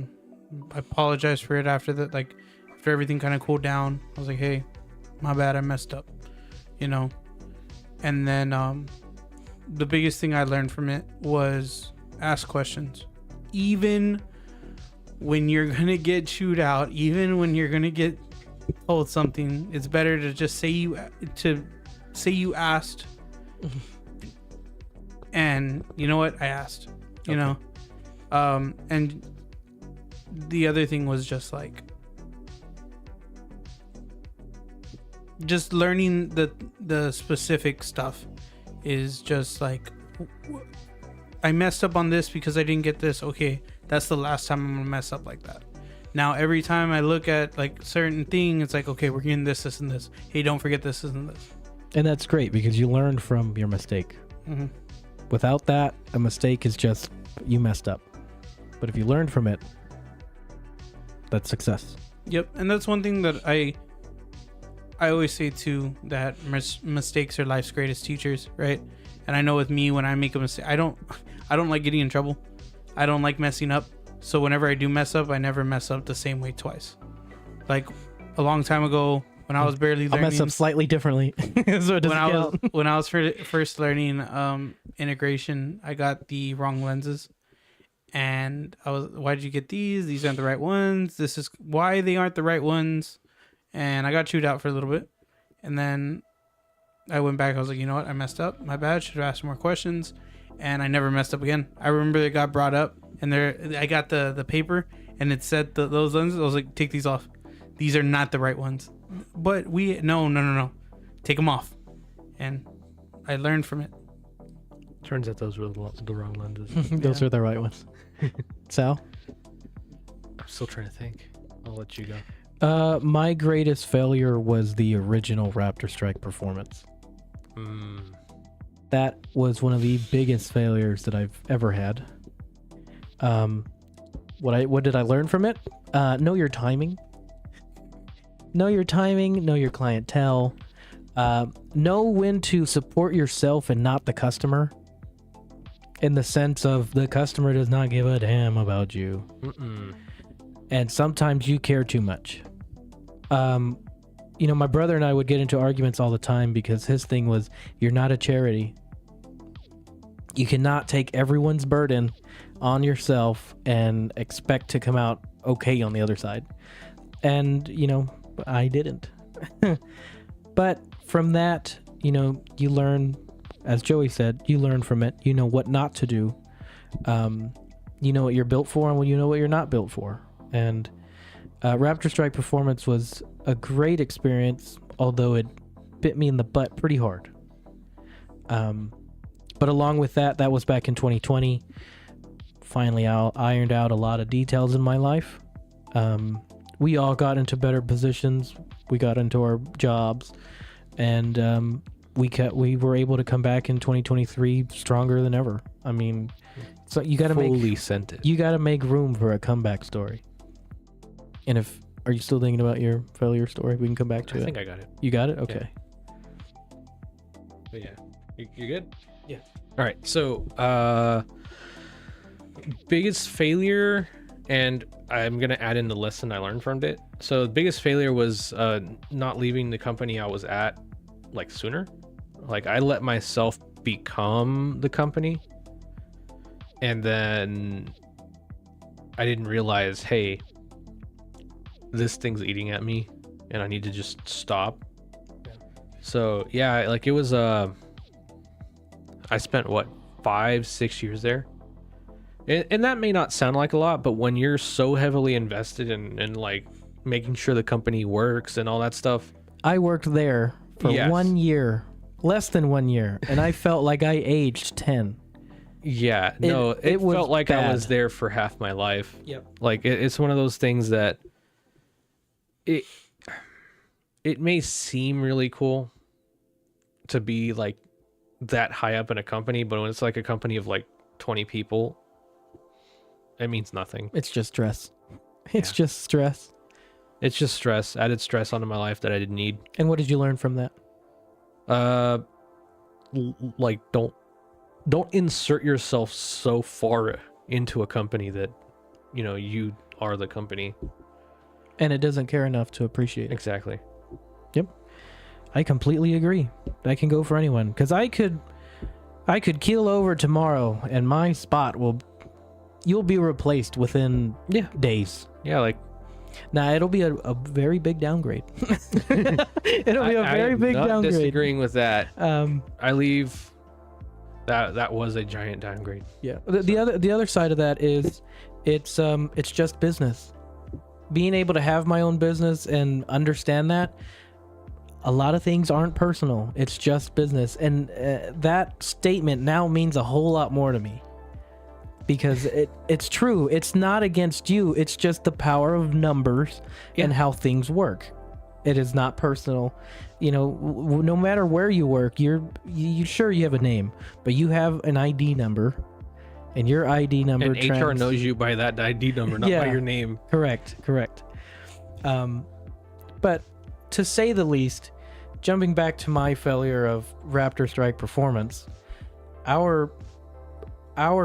apologized for it after that. Like after everything kind of cooled down, I was like, hey, my bad, I messed up. You know. And then the biggest thing I learned from it was ask questions, even when you're gonna get chewed out, even when you're gonna get told something. It's better to just say you asked. And you know what? I asked, you know? And the other thing was just like, just learning the specific stuff is just like, I messed up on this because I didn't get this. Okay, that's the last time I'm gonna mess up like that. Now, every time I look at like certain thing, it's like, okay, we're getting this, and this. Hey, don't forget this, and this. And that's great because you learned from your mistake. Mm-hmm. Without that, a mistake is just you messed up. But if you learned from it, that's success. Yep, and that's one thing that I always say too, that mistakes are life's greatest teachers, right? And I know with me, when I make a mistake, I don't like getting in trouble. I don't like messing up. So whenever I do mess up, I never mess up the same way twice. Like a long time ago, when I was barely learning, I'll mess up slightly differently. So it doesn't count. when I was first learning integration, I got the wrong lenses. And I was, why did you get these? These aren't the right ones. This is why they aren't the right ones. And I got chewed out for a little bit. And then I went back. I was like, you know what? I messed up. My bad. Should have asked more questions. And I never messed up again. I remember it got brought up. And I got the paper. And it said those lenses. I was like, take these off. These are not the right ones. But no. Take them off. And I learned from it. Turns out those were the wrong lenses. Those are the right ones. Sal? I'm still trying to think. I'll let you go. My greatest failure was the original Raptorstrike performance. That was one of the biggest failures that I've ever had. What did I learn from it? Know your timing. Know your timing, know your clientele. Know when to support yourself and not the customer. In the sense of the customer does not give a damn about you. And sometimes you care too much. My brother and I would get into arguments all the time because his thing was, you're not a charity. You cannot take everyone's burden on yourself and expect to come out okay on the other side. And, I didn't. But from that, you learn, as Joey said, you learn from it. You know what not to do. You know what you're built for and you know what you're not built for. And Raptorstrike Performance was a great experience, although it bit me in the butt pretty hard. But along with that was back in 2020. Finally, I ironed out a lot of details in my life. We all got into better positions. We got into our jobs, and we were able to come back in 2023 stronger than ever. I mean, so you got to make room for a comeback story. And are you still thinking about your failure story? We can come back to it. I think I got it. You got it? Okay. But yeah, you good? Yeah. All right. So, biggest failure, and I'm gonna add in the lesson I learned from it. So the biggest failure was not leaving the company I was at like sooner. Like I let myself become the company, and then I didn't realize, hey, this thing's eating at me and I need to just stop. So yeah, like it was I spent what, 5-6 years there, and that may not sound like a lot, but when you're so heavily invested in like making sure the company works and all that stuff. I worked there for Yes. 1 year, less than 1 year, and I felt like I aged 10. Yeah, no, it was felt like I bad. was there for half my life. Yep. Like it's one of those things that it may seem really cool to be like that high up in a company, but when it's like a company of like 20 people, it means nothing. It's just stress. It's just stress. It's just stress, added stress onto my life that I didn't need. And what did you learn from that? Like don't insert yourself so far into a company that, you know, you are the company. And it doesn't care enough to appreciate it. Exactly. Yep. I completely agree. That can go for anyone. Because I could keel over tomorrow and my spot you'll be replaced within days. Yeah, like Nah, it'll be a very big downgrade. It'll be a very big I'm not downgrade. disagreeing with that. Um, I leave. That was a giant downgrade. yeah. The other side of that is it's just business. Being able to have my own business and understand that a lot of things aren't personal. It's just business, and that statement now means a whole lot more to me. Because it's true. It's not against you. It's just the power of numbers and how things work. It is not personal. You know, no matter where you work, you sure you have a name, but you have an ID number, and your ID number. And HR knows you by that ID number, not by your name. Correct. But to say the least, jumping back to my failure of Raptorstrike performance, our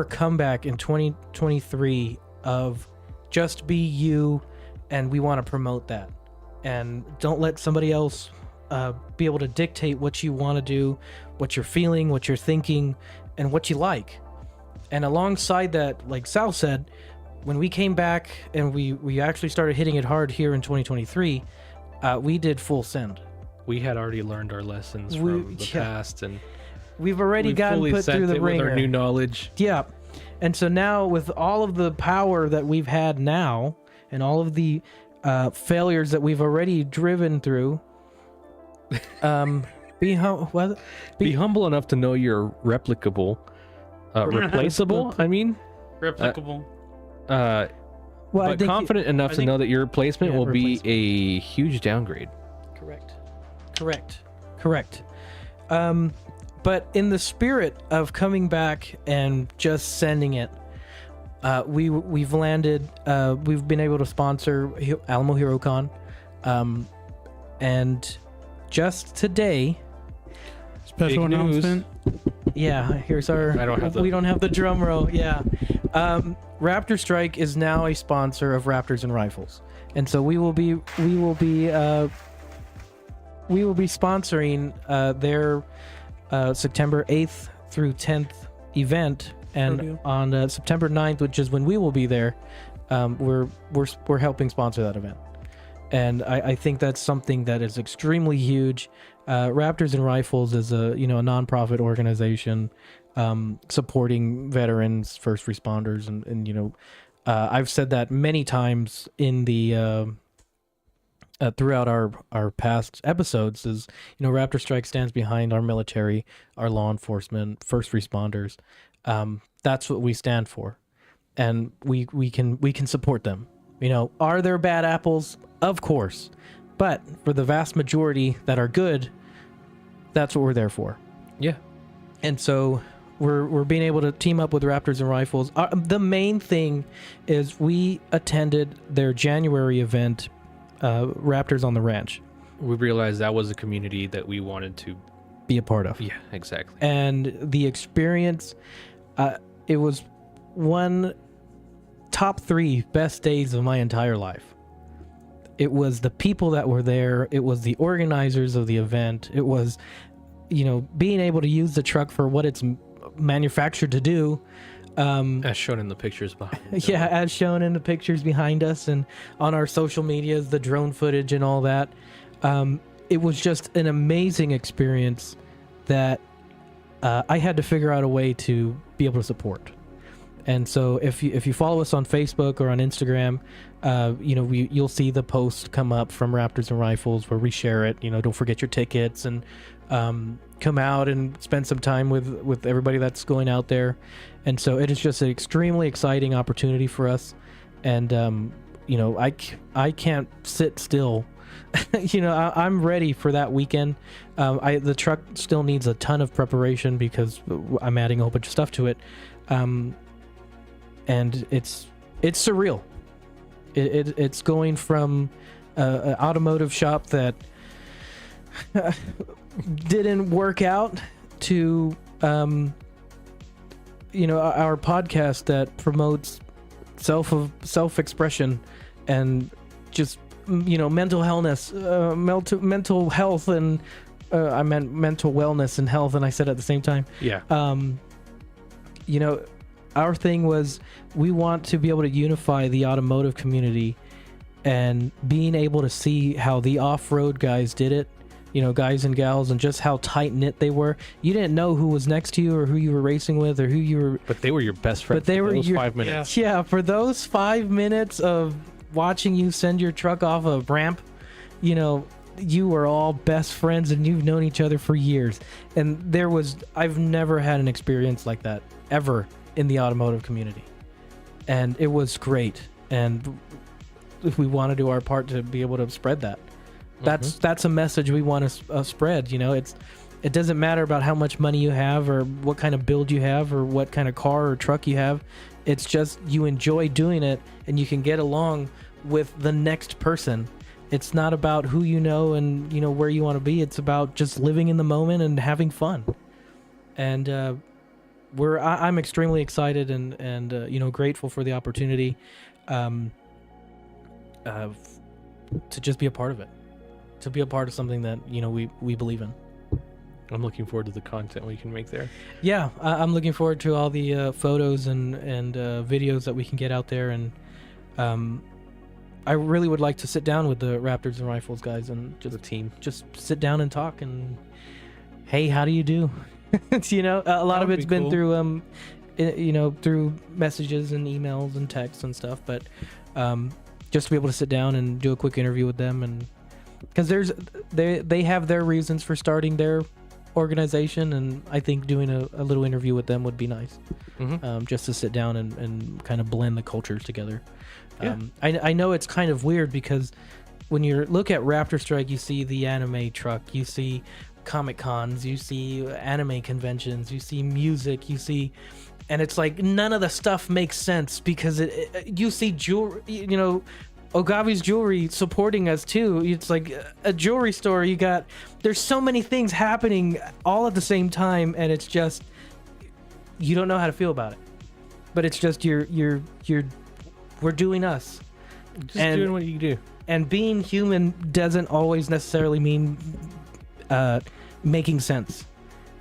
comeback in 2023 of just be you, and we want to promote that, and don't let somebody else be able to dictate what you want to do, what you're feeling, what you're thinking, and what you like. And alongside that, like Sal said, when we came back and we actually started hitting it hard here in 2023, we did full send. We had already learned our lessons from the past, and we've already gotten fully put sent through the it ringer with our new knowledge. Yeah. And so now with all of the power that we've had now and all of the failures that we've already driven through, be humble enough to know you're replicable, replaceable. I mean, Replicable. but confident enough to know that your replacement will be a huge downgrade. Correct. But in the spirit of coming back and just sending it, we've landed. We've been able to sponsor Alamo Hero Con, and just today, Special big news. announcement. yeah. Here's our. We don't have the drum roll. Yeah. Raptorstrike is now a sponsor of Raptors and Rifles, and so we will be sponsoring their September 8th through 10th event, and on September 9th, which is when we will be there, we're helping sponsor that event. And I think that's something that is extremely huge. Raptors and Rifles is a nonprofit organization supporting veterans, first responders, and I've said that many times in the throughout our past episodes. Is Raptorstrike stands behind our military, our law enforcement, first responders. That's what we stand for, and we can support them. Are there bad apples? Of course, but for the vast majority that are good, that's what we're there for. Yeah. And so we're being able to team up with Raptors and Rifles. The main thing is we attended their January event, Raptors on the Ranch. We realized that was a community that we wanted to be a part of. Yeah, exactly. And the experience, it was one top 3 best days of my entire life. It was the people that were there. It was the organizers of the event. It was, being able to use the truck for what it's manufactured to do. As shown in the pictures behind. Yeah, as shown in the pictures behind us and on our social medias, the drone footage and all that. It was just an amazing experience that I had to figure out a way to be able to support. And so if you follow us on Facebook or on Instagram, you'll see the post come up from Raptors and Rifles where we share it. Don't forget your tickets and come out and spend some time with everybody that's going out there. And so it is just an extremely exciting opportunity for us. And I can't sit still. I'm ready for that weekend. The truck still needs a ton of preparation because I'm adding a whole bunch of stuff to it. And it's surreal. It's going from an automotive shop that didn't work out to our podcast that promotes self-expression and just mental health and I meant mental wellness and health, and I said at the same time. Yeah. Our thing was we want to be able to unify the automotive community, and being able to see how the off-road guys did it, guys and gals, and just how tight-knit they were. You didn't know who was next to you or who you were racing with or who you were... But they were your best friends. But they were those 5 minutes. Yeah, for those 5 minutes of watching you send your truck off a ramp, you were all best friends and you've known each other for years. And I've never had an experience like that ever in the automotive community. And it was great. And if we want to do our part to be able to spread that, that's a message we want to spread. It doesn't matter about how much money you have or what kind of build you have or what kind of car or truck you have. It's just you enjoy doing it and you can get along with the next person. It's not about who you know and where you want to be. It's about just living in the moment and having fun. And I'm extremely excited and grateful for the opportunity to just be a part of it, to be a part of something that we believe in. I'm looking forward to the content we can make there. Yeah, I'm looking forward to all the photos and videos that we can get out there, and I really would like to sit down with the Raptors and Rifles guys and just the team, just sit down and talk and, hey, how do you do? A lot of it's been cool. Through messages and emails and texts and stuff, but just to be able to sit down and do a quick interview with them, and because they have their reasons for starting their organization, and I think doing a little interview with them would be nice. Just to sit down and kind of blend the cultures together. Yeah. I know it's kind of weird because when you look at Raptorstrike, you see the anime truck, you see Comic Cons, you see anime conventions, you see music, and it's like none of the stuff makes sense because you see jewelry, Ogavi's jewelry supporting us too. It's like a jewelry store. There's so many things happening all at the same time, and it's just you don't know how to feel about it. But it's just we're doing us. Just doing what you do. And being human doesn't always necessarily mean making sense.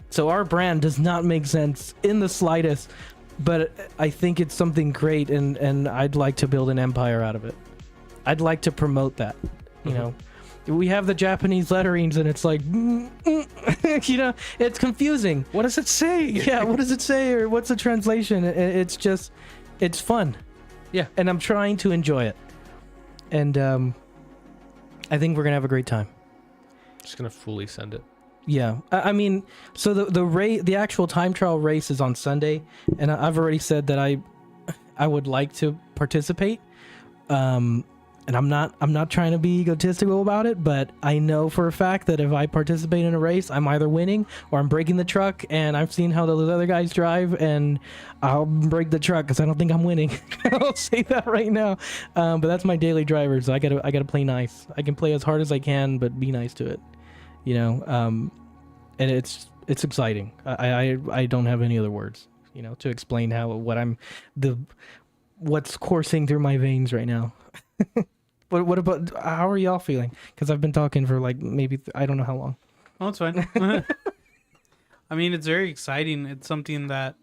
So our brand does not make sense in the slightest, but I think it's something great, and I'd like to build an empire out of it. I'd like to promote that. We have the Japanese letterings, and it's like, it's confusing. What does it say? Yeah, what does it say, or what's the translation? It's just, it's fun. Yeah, and I'm trying to enjoy it, and I think we're gonna have a great time. Just gonna fully send it. Yeah, I mean, so the actual time trial race is on Sunday, and I've already said that I would like to participate. And I'm not trying to be egotistical about it, but I know for a fact that if I participate in a race, I'm either winning or I'm breaking the truck, and I've seen how those other guys drive, and I'll break the truck because I don't think I'm winning. I'll say that right now. But that's my daily driver, so I gotta play nice. I can play as hard as I can, but be nice to it. And it's exciting. I don't have any other words, to explain what's coursing through my veins right now. What about, how are y'all feeling? Because I've been talking for like maybe, I don't know how long. Oh, it's fine. I mean, it's very exciting. It's something that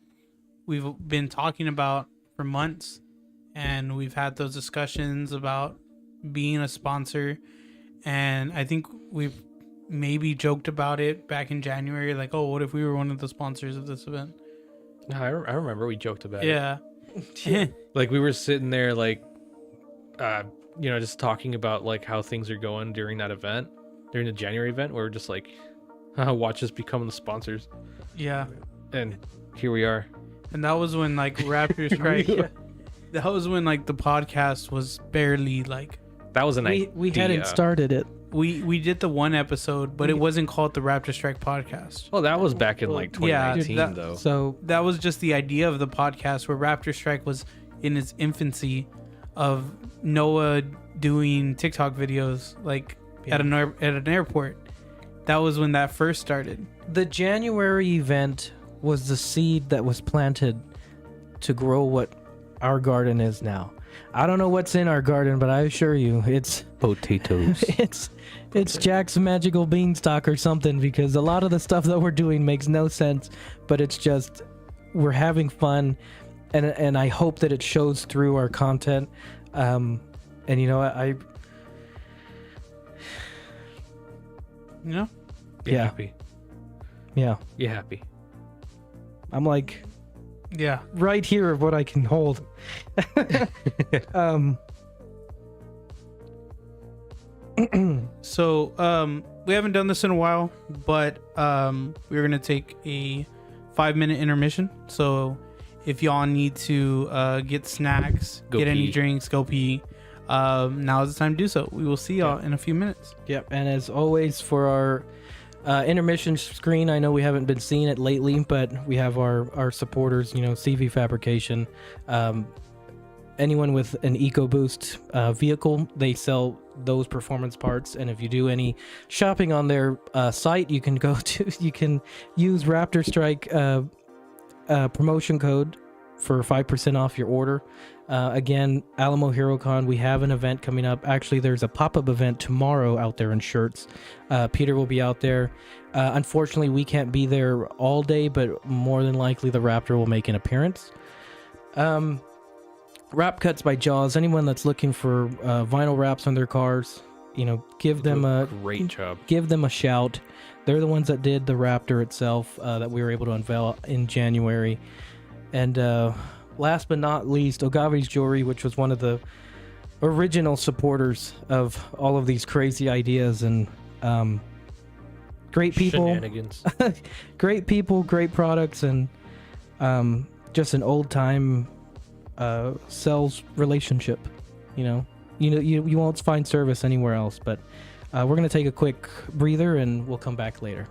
we've been talking about for months, and we've had those discussions about being a sponsor. And I think we've maybe joked about it back in January, like, oh, what if we were one of the sponsors of this event? No, I remember we joked about it. Yeah. Like we were sitting there like, just talking about like how things are going during that event, during the January event. Where we're just like, watch us become the sponsors. Yeah. And here we are. And that was when like Raptorstrike, that was when like the podcast was barely like. That was an we hadn't started it. We did the one episode, but it wasn't called the Raptorstrike Podcast. Well, that was back in like 2019 though. So that was just the idea of the podcast, where Raptorstrike was in its infancy of Noah doing TikTok videos like at an airport. That was when that first started. the January event was the seed that was planted to grow what our garden is now. I don't know what's in our garden, but I assure you, it's Potatoes. it's Jack's magical beanstalk or something, because a lot of the stuff that we're doing makes no sense, but it's just we're having fun, and I hope that it shows through our content. And you know, You know? You're Yeah. happy. yeah, You're happy. I'm like Yeah. right here of what I can hold. So we haven't done this in a while, but we're gonna take a 5-minute intermission. So if y'all need to get snacks, Go get any pee. drinks, go pee. Now is the time to do so. We will see y'all in a few minutes. Yep, and as always for our intermission screen, I know we haven't been seeing it lately, but we have our supporters, you know, CV Fabrication. Anyone with an EcoBoost vehicle, they sell those performance parts, and if you do any shopping on their site, you can use Raptorstrike promotion code for 5% off your order. Again, Alamo HeroCon, we have an event coming up. Actually, there's a pop-up event tomorrow out there in shirts. Peter will be out there. Unfortunately, we can't be there all day, but more than likely the Raptor will make an appearance. Wrap Cuts by Jaws. Anyone that's looking for vinyl wraps on their cars, you know, give them a great job. Give them a shout. They're the ones that did the Raptor itself that we were able to unveil in January. And last but not least, Ogave's Jewelry, which was one of the original supporters of all of these crazy ideas, and great people, Shenanigans. great people, great products, and just an old time sales relationship. You won't find service anywhere else. But we're gonna take a quick breather, and we'll come back later.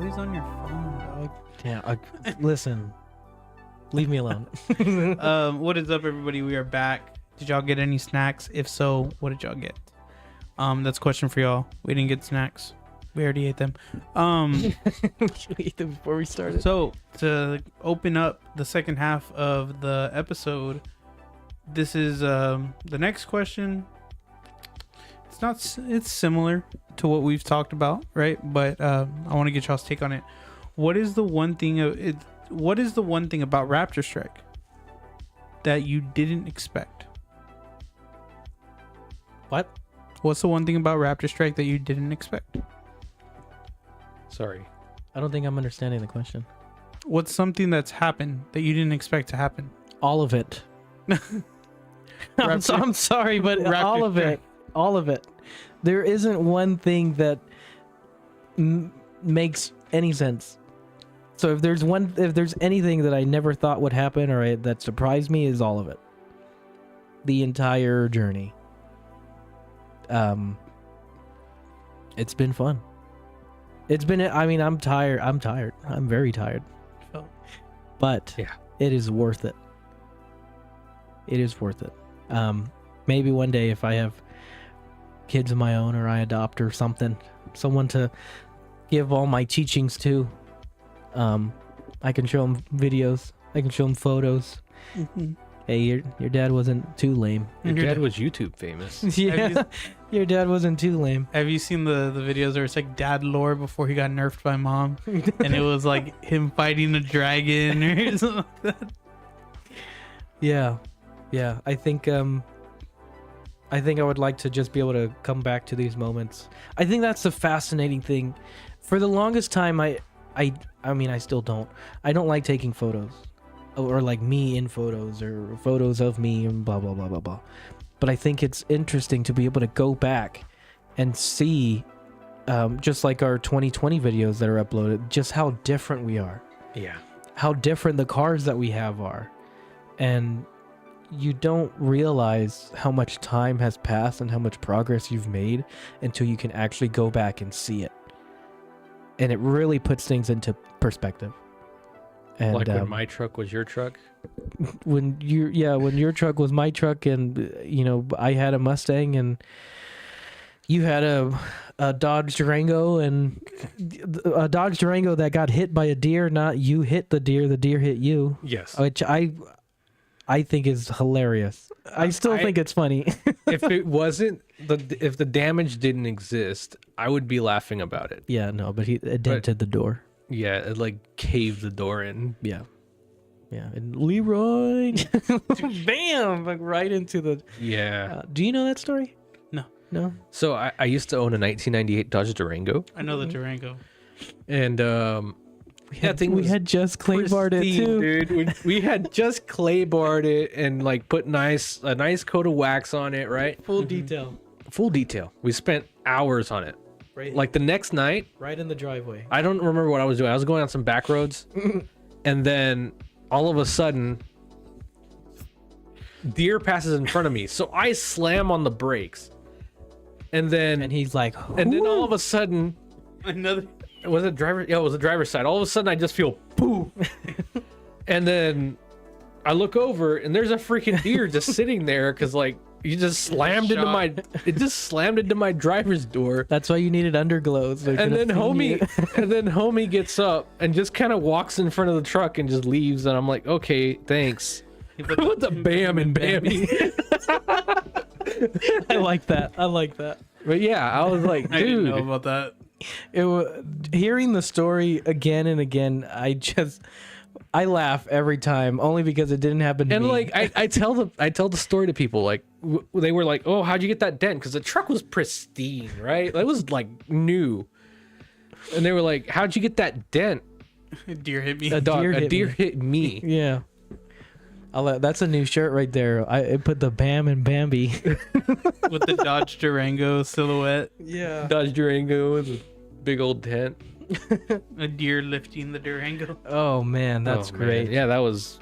always on your phone, Yeah, listen. Leave me alone. dog. What is up, everybody? We are back. Did y'all get any snacks? If so, what did y'all get? That's a question for y'all. We didn't get snacks. We already ate them. We ate them before we started. So to open up the second half of the episode, this is the next question. It's similar to what we've talked about, right? But I want to get y'all's take on it. What is the one thing about Raptorstrike that you didn't expect? What? What's the one thing about Raptorstrike that you didn't expect? Sorry. I don't think I'm understanding the question. What's something that's happened that you didn't expect to happen? All of it. I'm sorry, but all of it. All of it. There isn't one thing that makes any sense. So if there's anything that I never thought would happen or that surprised me, is all of it. The entire journey. It's been fun. I'm tired. I'm very tired. Oh. But Yeah. it is worth it. It is worth it. Maybe one day if I have kids of my own or I adopt or something, someone to give all my teachings to, I can show them videos. I can show them photos. Mm-hmm. Hey, your dad wasn't too lame. Your dad was YouTube famous. Yeah, your dad wasn't too lame. Have you seen the videos where it's like dad lore before he got nerfed by mom? And it was like him fighting a dragon or something like that. Yeah. I think I would like to just be able to come back to these moments. I think that's the fascinating thing. For the longest time, I still don't. I don't like taking photos, or like me in photos, or photos of me, and blah blah blah blah blah. But I think it's interesting to be able to go back and see, just like our 2020 videos that are uploaded, just how different we are. Yeah. How different the cars that we have are, and you don't realize how much time has passed and how much progress you've made until you can actually go back and see it. And it really puts things into perspective. And Like when my truck was your truck? when your truck was my truck, and I had a Mustang and you had a Dodge Durango, and a Dodge Durango that got hit by a deer, not you hit the deer hit you. Yes. Which I think is hilarious. I still think it's funny. If it wasn't if the damage didn't exist, I would be laughing about it. Yeah, no, but it dented the door. Yeah, it like caved the door in. Yeah. And Leroy, bam, like right into the. Yeah. Do you know that story? No. So I used to own a 1998 Dodge Durango, I know the Durango. and We had just claybarred it too. dude. We had just claybarred it and like put a nice coat of wax on it, right? Full detail. Full detail. We spent hours on it. Right. Like the next night, right in the driveway. I don't remember what I was doing. I was going on some back roads, and then all of a sudden, deer passes in front of me. So I slam on the brakes, and then And he's like, and then all of a sudden, Another. was it driver? Yeah, it was the driver's side. All of a sudden, I just feel poo, and then I look over, and there's a freaking deer just sitting there because like you just slammed into my. It just slammed into my driver's door. that's why you needed underglows. And then homie gets up and just kind of walks in front of the truck and just leaves, and I'm like, okay, thanks. What the bam and bammy. I like that. But yeah, I was like, I didn't know dude. about that. Hearing the story again and again, I laugh every time, only because it didn't happen to And me. like I tell the story to people, like they were like, oh, how'd you get that dent? Because the truck was pristine, right? It was like new, and they were like, how'd you get that dent? A deer hit me. A deer hit me. Yeah. That's a new shirt right there. I put the Bam and Bambi. With the Dodge Durango silhouette. Yeah. Dodge Durango with a big old tent. A deer lifting the Durango. Oh man, that's Oh, great. man. Yeah, that was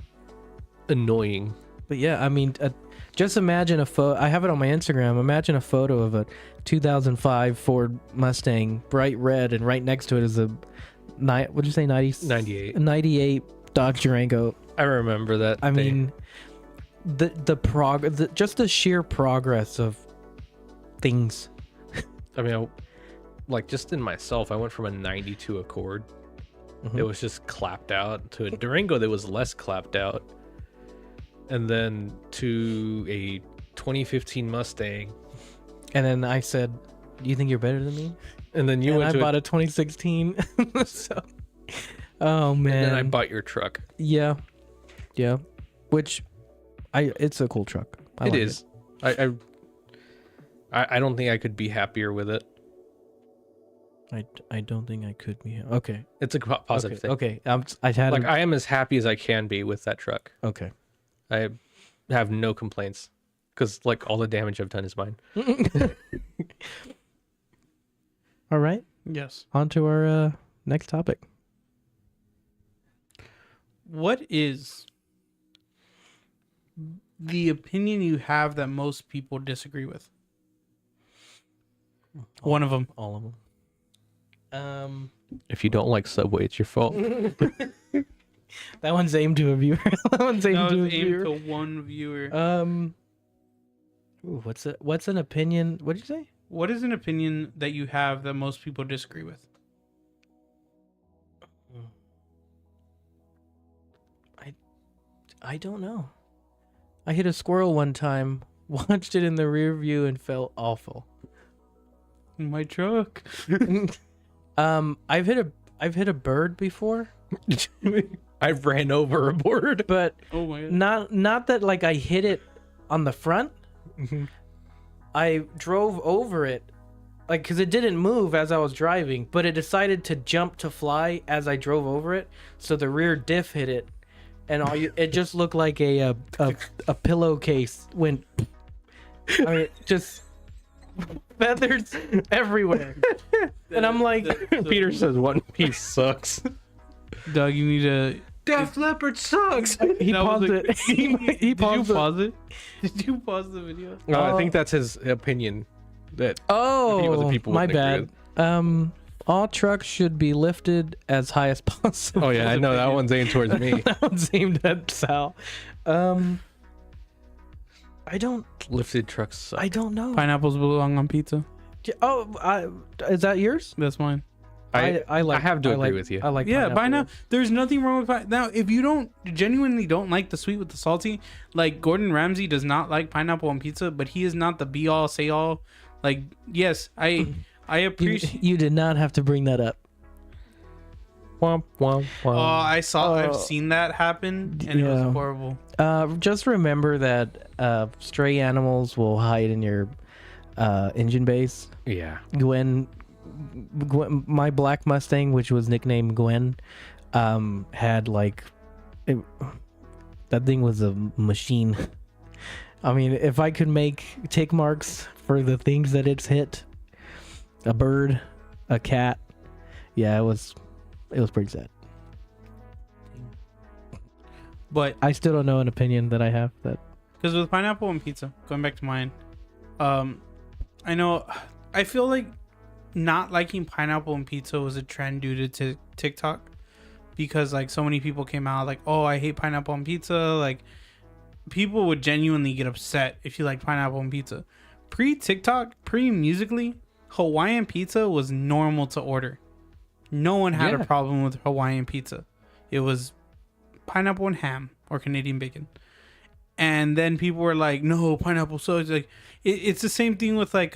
annoying. But yeah, I mean, just imagine a photo. I have it on my Instagram. Imagine a photo of a 2005 Ford Mustang, bright red, and right next to it is What'd you say? 98. 98 Dodge Durango. I remember that. I mean, just the sheer progress of things. I mean, like just in myself, I went from a 92 Accord. Mhm. It was just clapped out to a Durango that was less clapped out, and then to a 2015 Mustang. And then I said, "Do you think you're better than me?" And then I bought a 2016. So, oh man. And then I bought your truck. Yeah. Which, it's a cool truck. It is. I don't think I could be happier with it. I don't think I could be. Okay. It's a positive thing. Okay. I am as happy as I can be with that truck. Okay. I have no complaints because like all the damage I've done is mine. All right. Yes. On to our next topic. What is the opinion you have that most people disagree with? One of them. All of them. If you don't like Subway, it's your fault. That one's aimed to a viewer. That one's aimed to a viewer. To one viewer. Ooh, what's an opinion? What did you say? What is an opinion that you have that most people disagree with? I don't know. I hit a squirrel one time, watched it in the rear view, and felt awful. My truck. I've hit a bird before, I ran over a board. but Oh my god. not that like I hit it on the front. Mm-hmm. I drove over it, like because it didn't move as I was driving, but it decided to jump to fly as I drove over it. So the rear diff hit it, and it just looked like a pillowcase went. I mean, just feathers everywhere, and I'm like, Peter says One Piece sucks. Doug, you need to. Def Leppard sucks. he That was paused a- it. He paused Did you it. pause it? Did you pause the video? No, I think that's his opinion. That Oh, the people my wouldn't bad. All trucks should be lifted as high as possible. Oh yeah, I know that one's aimed towards me. That one's aimed at Sal. I don't Lifted trucks suck. I don't know. Pineapples belong on pizza. Oh, is that yours? That's mine. I like. I have to I agree like- with you. I like. Yeah, by now, pineapple. there's nothing wrong with now. If you genuinely don't like the sweet with the salty, like Gordon Ramsay does not like pineapple on pizza, but he is not the be all say all. Like, yes, I appreciate. You did not have to bring that up. Womp, womp, womp. I've seen that happen, and it Yeah. was horrible. Just remember that stray animals will hide in your engine bays. Yeah. Gwen, my black Mustang, which was nicknamed Gwen, had like that thing was a machine. I mean, if I could make tick marks for the things that it's hit, a bird, a cat, yeah, it was pretty sad. But I still don't know an opinion that I have that. because with pineapple on pizza, going back to mine, I feel like not liking pineapple on pizza was a trend due to TikTok, because like so many people came out like, oh, I hate pineapple on pizza. Like, people would genuinely get upset if you like pineapple on pizza. Pre-TikTok, pre-Musically, Hawaiian pizza was normal to order. No one had a problem with Hawaiian pizza. It was pineapple and ham or Canadian bacon. And then people were like, no, pineapple sucks. Like, it's the same thing with like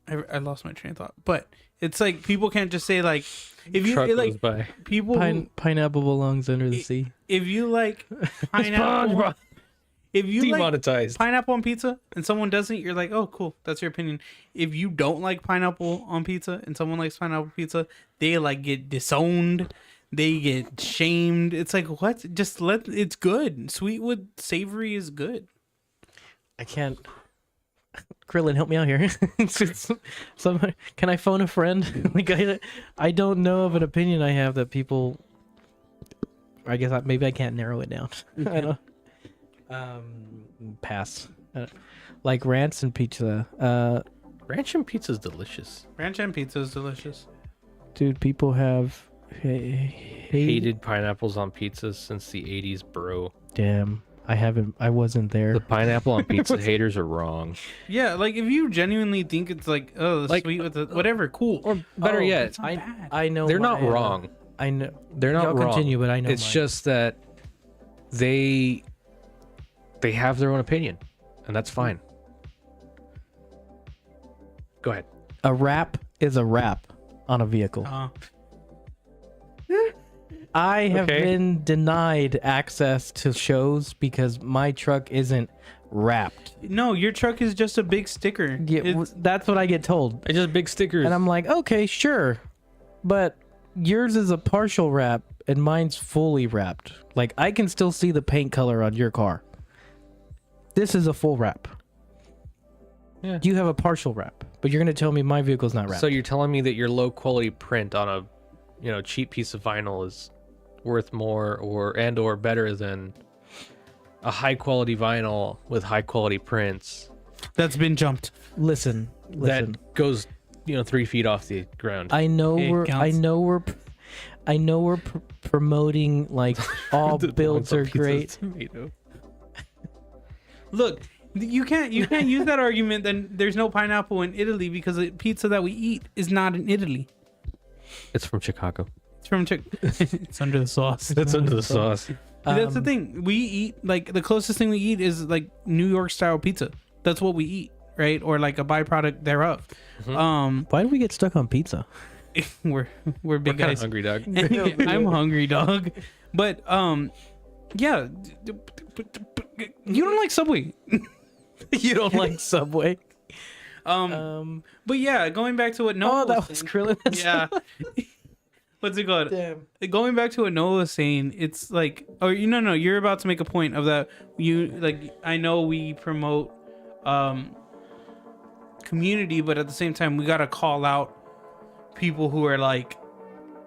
I lost my train of thought. But it's like people can't just say like, if you Truck like goes by. people Pineapple belongs under the sea. if you like pineapple, if you like Demonetized. pineapple on pizza and someone doesn't, you're like, oh, cool, that's your opinion. If you don't like pineapple on pizza and someone likes pineapple pizza, they like get disowned, they get shamed. It's like, what? Just it's good. Sweet with savory is good. I can't. Krillin, help me out here. Can I phone a friend? Like I don't know of an opinion I have that people. I guess maybe I can't narrow it down. I don't. Pass. Like rants and pizza. Ranch and pizza is delicious. Ranch and pizza is delicious. Dude, people have Hated pineapples on pizzas since the 80s, bro. Damn, I wasn't there. The pineapple on pizza haters are wrong. Yeah, like if you genuinely think it's like, oh, Like, sweet with the whatever, cool. Or better yet, it's not bad. I know they're my- not wrong. I know They're not Y'all wrong. continue, but I know it's mine. just that they have their own opinion, and that's fine. Go ahead. a wrap is a wrap on a vehicle. I have Okay. been denied access to shows because my truck isn't wrapped. No, your truck is just a big sticker. Yeah, It's- that's what I get told. It's just big stickers. And I'm like, okay, sure. But yours is a partial wrap and mine's fully wrapped. Like, I can still see the paint color on your car. This is a full wrap. Yeah. You have a partial wrap, but you're going to tell me my vehicle's not wrapped. So you're telling me that your low quality print on a cheap piece of vinyl is worth more or better than a high quality vinyl with high quality prints that's been jumped. Listen. that goes 3 feet off the ground. I know It counts. we're promoting like all builds are great. Look, you can't use that argument. Then there's no pineapple in Italy because the pizza that we eat is not in Italy. It's from Chicago. It's from it's under the sauce. It's under the sauce. That's the thing. We eat like the closest thing we eat is like New York style pizza. That's what we eat, right? Or like a byproduct thereof. Why do we get stuck on pizza? We're big We're kind of guys. hungry, dog. I'm hungry, dog. But yeah. You don't like Subway. You don't like Subway? But yeah, going back to what Noah that was saying- Krillin. Yeah. What's it called? Damn. Going back to what Noah was saying, it's like, or no, you're about to make a point of that. I know we promote community, but at the same time, we gotta call out people who are like,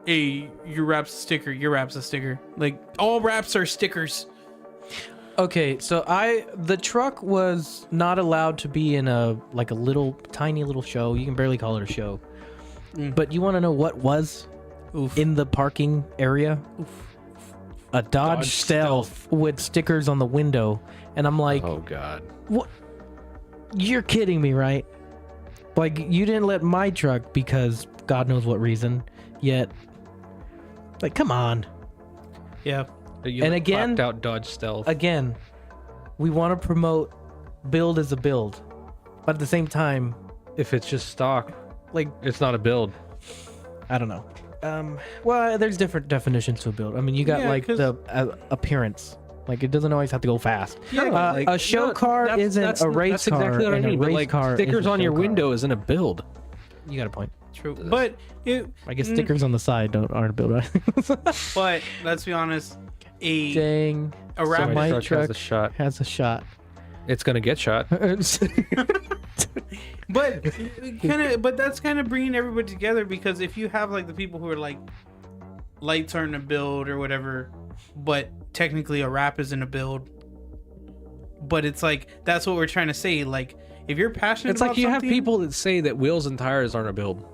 hey, your rap's a sticker, your rap's a sticker. Like all raps are stickers. Okay, so the truck was not allowed to be in a little tiny little show. You can barely call it a show. But you want to know what was in the parking area? A Dodge Stealth with stickers on the window. And I'm like, Oh God. what? You're kidding me, right? Like, you didn't let my truck because God knows what reason. Yet, like, come on. Yeah. And again- out Dodge Stealth. Again, we want to promote build as a build. But at the same time, If it's just stock, like, it's not a build. I don't know. Well, there's different definitions to a build. I mean, you got Yeah, like 'cause- the appearance. Like, it doesn't always have to go fast. Yeah, a show car isn't a race car, exactly what I and mean. a But race like car stickers isn't a on your show car. window isn't a build. You got a point. True. But I guess stickers on the side aren't a build, right? but let's be honest, a Dang, rap my truck truck has a shot. has a shot. It's gonna get shot. But that's kind of bringing everybody together, because if you have like the people who are like lights aren't a build or whatever, but technically a wrap isn't a build, but it's like that's what we're trying to say. Like if you're passionate, It's about like you have something- people that say that wheels and tires aren't a build.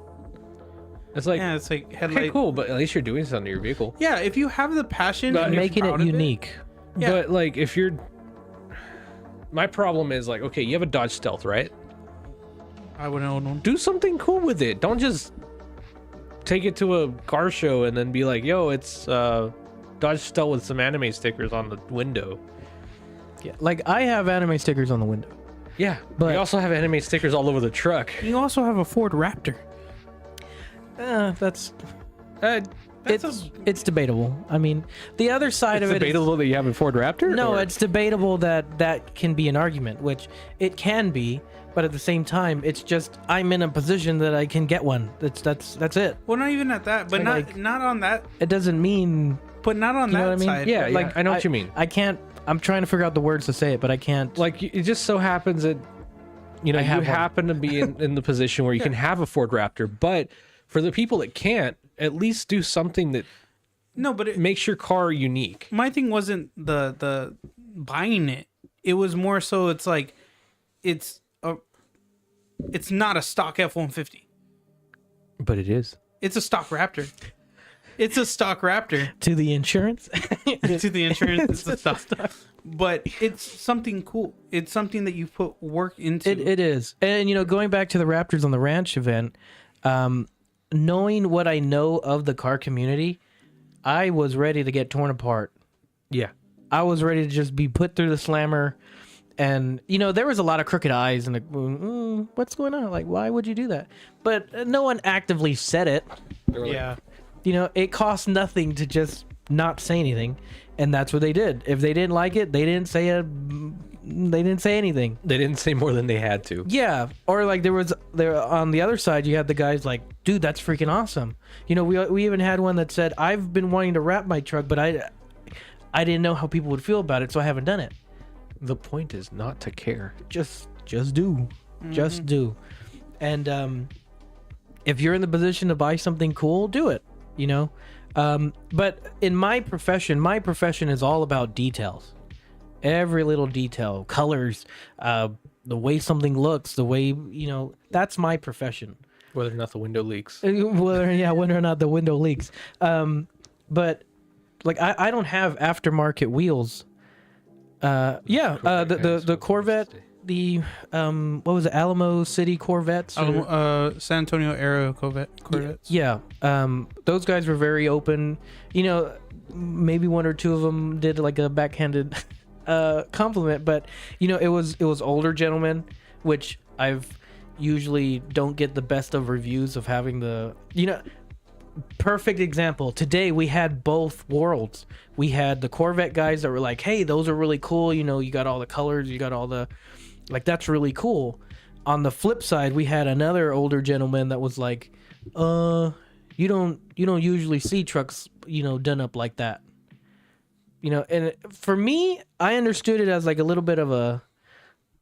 It's like, yeah, it's like headlight. okay, cool, but at least you're doing something to your vehicle. Yeah, if you have the passion, But and you're Making proud it of unique. Yeah. But like, if you're, my problem is like, okay, you have a Dodge Stealth, right? I would own one. Do something cool with it. Don't just take it to a car show and then be like, yo, it's Dodge Stealth with some anime stickers on the window. Yeah, like I have anime stickers on the window. Yeah, But- but you also have anime stickers all over the truck. You also have a Ford Raptor. That's Uh, it's debatable. I mean, the other side it's of it is debatable that you have a Ford Raptor. no, or- it's debatable that can be an argument, which it can be, but at the same time, it's just I'm in a position that I can get one. That's it. Well, not even at that, but Like- not on that, It doesn't mean but not on You know that what I mean? side. Yeah, like I know what you mean. I can't. I'm trying to figure out the words to say it, but I can't. Like it just so happens that you I have one. happen to be in the position where you can have a Ford Raptor, but for the people that can't, at least do something that No, but makes your car unique. my thing wasn't the buying it. It was more so it's like it's a it's not a stock F-150. But it is. It's a stock Raptor. It's a stock Raptor. To the insurance. To the insurance, it's a stock. But it's something cool. It's something that you put work into. It is. And, you know, going back to the Raptors on the Ranch event, knowing what I know of the car community, I was ready to get torn apart. Yeah. I was ready to just be put through the slammer. And, you know, there was a lot of crooked eyes and like, what's going on? Like, why would you do that? But no one actively said it. Yeah. You know, it cost nothing to just not say anything. And that's what they did. If they didn't like it, they didn't say anything. They didn't say more than they had to. Yeah. Or like there on the other side, you had the guys like, dude, that's freaking awesome. You know, we even had one that said, I've been wanting to wrap my truck, but I didn't know how people would feel about it, so I haven't done it. The point is not to care. Just do. Just do. And if you're in the position to buy something cool, do it, you know? But in my profession is all about details. Every little detail, colors, the way something looks, the way, you know, that's my profession. Whether or not the window leaks. Whether or not the window leaks. But like I don't have aftermarket wheels. The Corvette, the what was it, Alamo City Corvettes? San Antonio era Corvettes. Yeah, those guys were very open. You know, maybe one or two of them did like a backhanded compliment, but you know, it was older gentlemen, which I've usually don't get the best of reviews of having the, you know. Perfect example. Today we had both worlds. We had the Corvette guys that were like, hey, those are really cool. You know, you got all the colors, you got all the, like, that's really cool. On the flip side, we had another older gentleman that was like, you don't usually see trucks, you know, done up like that. You know, and for me, I understood it as like a little bit of a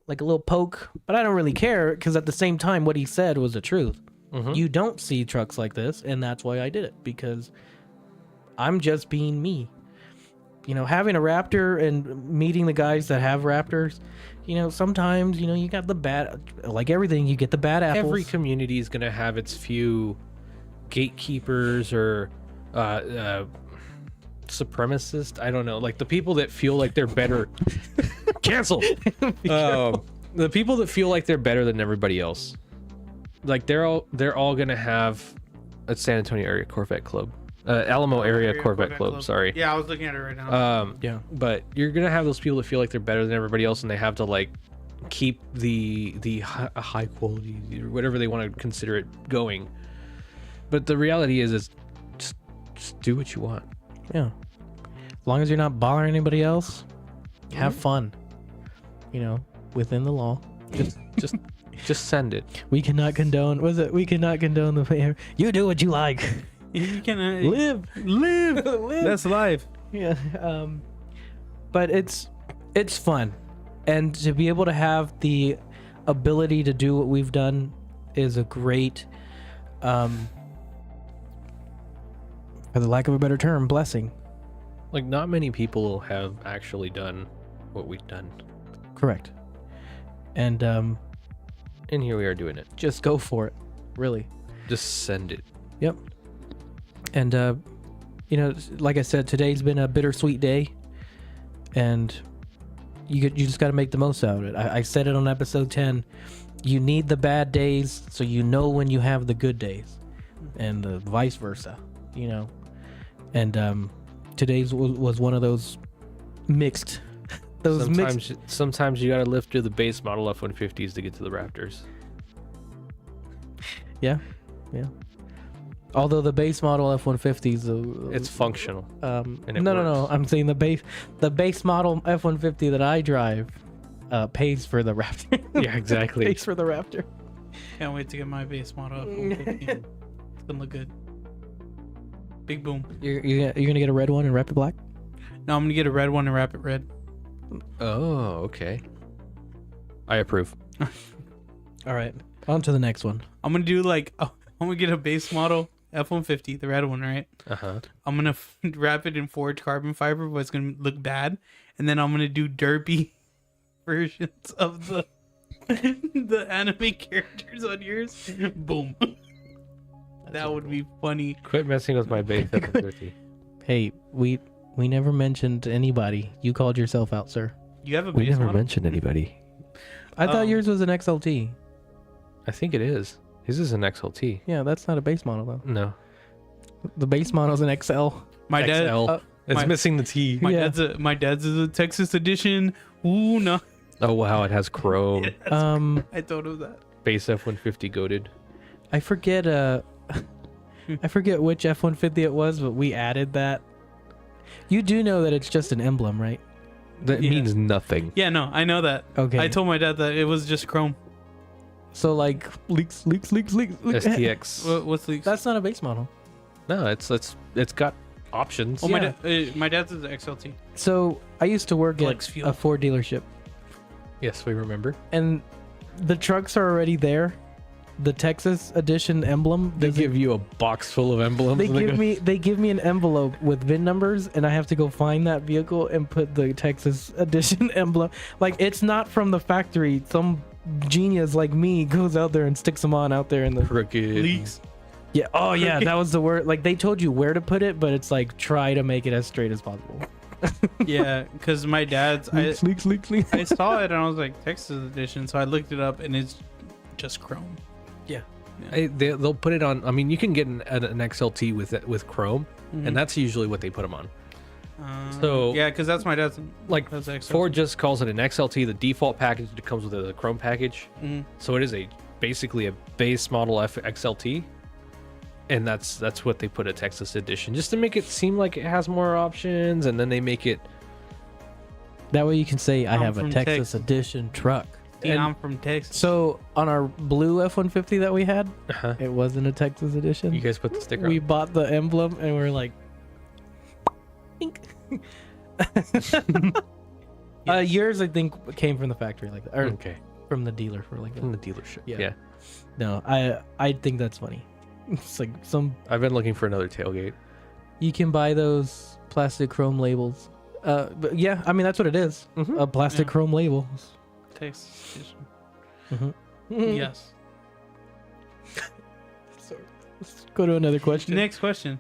little poke, but I don't really care because at the same time, what he said was the truth. Mm-hmm. You don't see trucks like this, and that's why I did it, because I'm just being me. You know, having a Raptor and meeting the guys that have Raptors, you know, sometimes, you know, you got the bad, like everything, you get the bad apples. Every community is going to have its few gatekeepers or supremacists. I don't know, like the people that feel like they're better. Cancel. The people that feel like they're better than everybody else. Like they're all gonna have a San Antonio area Corvette club, Alamo area Corvette club. Sorry. Yeah, I was looking at it right now. Yeah, but you're gonna have those people that feel like they're better than everybody else, and they have to like keep the high quality or whatever they want to consider it going. But the reality is just do what you want. Yeah, as long as you're not bothering anybody else, have fun. You know, within the law. Just send it. We cannot condone. We cannot condone the behavior. You do what you like. You can live. That's life. Yeah. But it's fun, and to be able to have the ability to do what we've done is a great, for the lack of a better term, blessing. Like not many people have actually done what we've done. Correct. And here we are doing it. Just go for it. Really. Just send it. Yep. And, you know, like I said, today's been a bittersweet day. And you just got to make the most out of it. I said it on episode 10. You need the bad days so you know when you have the good days. And vice versa, you know. And today's was one of those mixed... Sometimes you gotta lift through the base model F-150s to get to the Raptors. Yeah. Although the base model F-150s, it's functional. No. I'm saying the base model F-150 that I drive pays for the Raptor. Yeah, exactly. Pays for the Raptor. Can't wait to get my base model F-150. It's gonna look good. Big boom. You're gonna get a red one and wrap it black? No, I'm gonna get a red one and wrap it red. Oh, okay. I approve. All right, on to the next one. I'm gonna do I'm gonna get a base model F-150, the red one, right? Uh-huh. I'm gonna wrap it in forged carbon fiber, but it's gonna look bad, and then I'm gonna do derpy versions of the the anime characters on yours. Boom. That would be funny. Quit messing with my base F-150. Hey, we never mentioned anybody. You called yourself out, sir. You have a We base never model? mentioned anybody. I thought yours was an XLT. I think it is. His is an XLT. Yeah, that's not a base model though. No. The base model's an XL. My dad. XL. It's my- missing the T. My dad's is a Texas edition. Ooh no. Oh wow, it has chrome. Yeah, I told him that. Base F-150 goated. I forget I forget which F-150 it was, but we added that. You do know that it's just an emblem, right? That Yeah. means nothing. Yeah, no, I know that. Okay. I told my dad that it was just chrome. So like leaks. STX. What's leaks? That's not a base model. No, it's got options. Oh, Yeah. my dad's is XLT. So I used to work Flex at fuel. a Ford dealership, Yes, we remember. and the trucks are already there. The Texas edition emblem. They doesn't- give you a box full of emblems. They and give me an envelope with VIN numbers, and I have to go find that vehicle and put the Texas edition emblem. Like, it's not from the factory. Some genius like me goes out there and sticks them on out there in the crooked. Leaks. yeah. Oh yeah, that was the word. Like, they told you where to put it, but it's like try to make it as straight as possible. Yeah, because my dad's. Leaks. I saw it and I was like Texas edition, so I looked it up and it's just chrome. They'll put it on. I mean, you can get an XLT with chrome, Mhm. and that's usually what they put them on. So- yeah, because that's my dad's. Like That's XLT. Ford just calls it an XLT. The default package that comes with a chrome package, Mhm. so it is basically a base model XLT, and that's what they put a Texas edition just to make it seem like it has more options, and then they make it. That way you can say I I'm have a from Texas Texas. edition truck. Yeah, And I'm from Texas. so on our blue F-150 that we had, Uh-huh. it wasn't a Texas edition. You guys put the sticker. We on. bought the emblem and we're like, "Ink." Yours I think came from the factory like that, or Okay, from the dealer for like from that. the dealership. Yeah. Yeah, No, I think that's funny. It's like I've been looking for another tailgate. you can buy those plastic chrome labels. But yeah, I mean that's what it is. Mhm. A plastic Yeah. chrome label. Texas edition. Mhm. Yes. So, let's go to another question. Next question.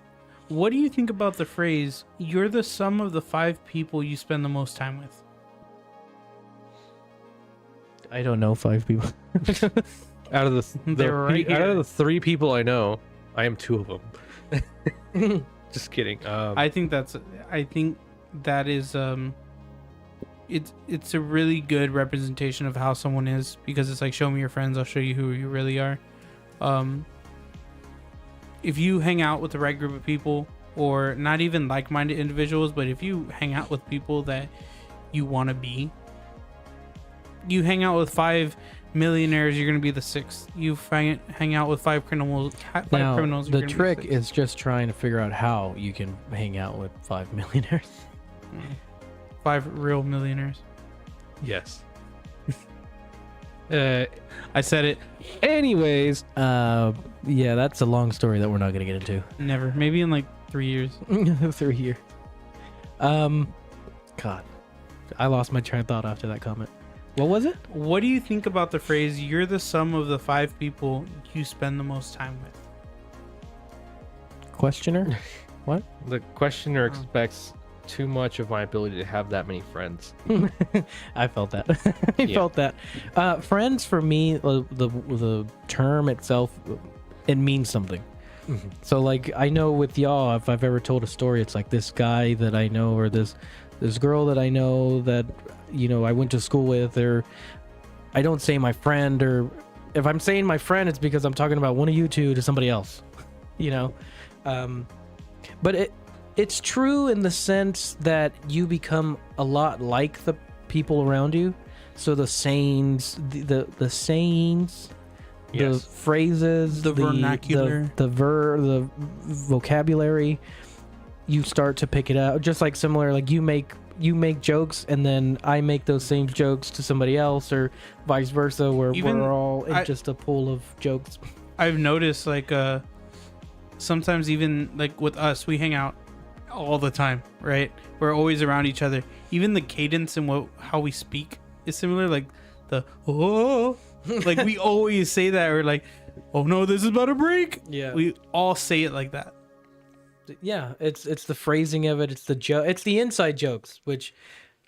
What do you think about the phrase, you're the sum of the 5 people you spend the most time with? I don't know 5 people. Out of the They're right out here. of the 3 people I know, I am 2 of them. Just kidding. I think that is it's a really good representation of how someone is, because it's like, show me your friends, I'll show you who you really are. If you hang out with the right group of people, or not even like-minded individuals, but if you hang out with people that you want to be, you hang out with 5 millionaires, you're gonna be the 6th. You hang out with 5 criminals. Now, you're the gonna be trick 6th. is just trying to figure out how you can hang out with 5 millionaires. 5 real millionaires. yes. I said it. Anyways, Yeah, that's a long story that we're not gonna get into. Never. Maybe in like 3 years. 3 years. God, I lost my train of thought after that comment. What was it? What do you think about the phrase, you're the sum of the 5 people you spend the most time with? Questioner? the questioner Oh. expects too much of my ability to have that many friends. I felt that. I felt that. Friends for me, the term itself, it means something. Mhm. So like I know with y'all, if I've ever told a story, it's like this guy that I know, or this girl that I know that I went to school with, or I don't say my friend, or if I'm saying my friend, it's because I'm talking about one of you two to somebody else. But it's true in the sense that you become a lot like the people around you. So the sayings, the sayings, the Yes. phrases, The vernacular. the vocabulary, you start to pick it out. Just like similar, like you make jokes and then I make those same jokes to somebody else, or vice versa, where Even we're all in I- just a pool of jokes. I've noticed like sometimes even like with us, we hang out all the time, right? We're always around each other. Even the cadence and how we speak is similar. Like the oh, like we always say that. We're like, oh no, this is about to break. Yeah. We all say it like that. Yeah, it's the phrasing of it. It's the joke. It's the inside jokes, which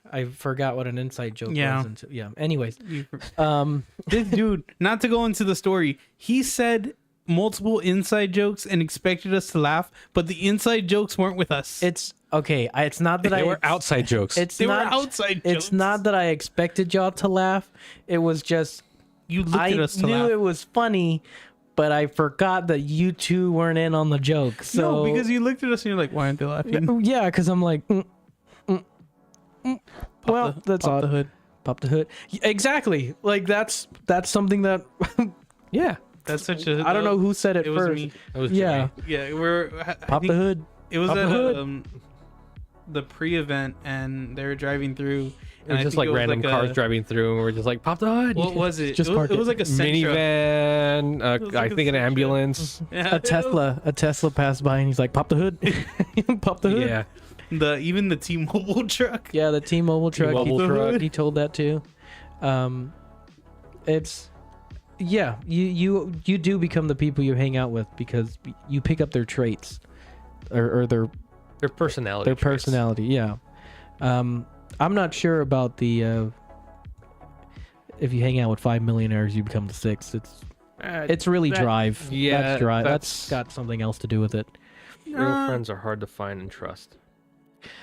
I forgot what an inside joke Yeah. was. Yeah. Anyways, This dude, not to go into the story, he said multiple inside jokes and expected us to laugh, but the inside jokes weren't with us. it's okay. It's not that They were outside jokes. It's They were not outside It's jokes. not that I expected y'all to laugh. It was just You looked I at us to knew laugh. it was funny, but I forgot that you two weren't in on the joke. So No, because you looked at us and you're like, why aren't they laughing? yeah, because I'm like, well, that's Pop odd. the hood. Pop the hood. Exactly. Like that's something that yeah. That's such a. I don't know who said it, It was first. me. It was Yeah, Jimmy. Yeah, we're. I pop the think hood. It was Pop the at hood. the pre-event, and they were driving through. It was just like random cars driving through, and we're just like, pop the hood. What was it? Just it, park was, it. it was like a Sentra. Minivan, was I like a think an Sentra. ambulance. Yeah, A Tesla passed by and he's like, pop the hood. Pop the hood. Yeah. Even the T-Mobile truck. Yeah, the T-Mobile truck. T-Mobile truck. He told that too. It's yeah. You do become the people you hang out with because you pick up their traits, or their Their personality. personality. Yeah. I'm not sure about the if you hang out with 5 millionaires, you become the sixth. It's really that- drive. yeah, that's drive. that's- That's got something else to do with it. Real friends are hard to find and trust.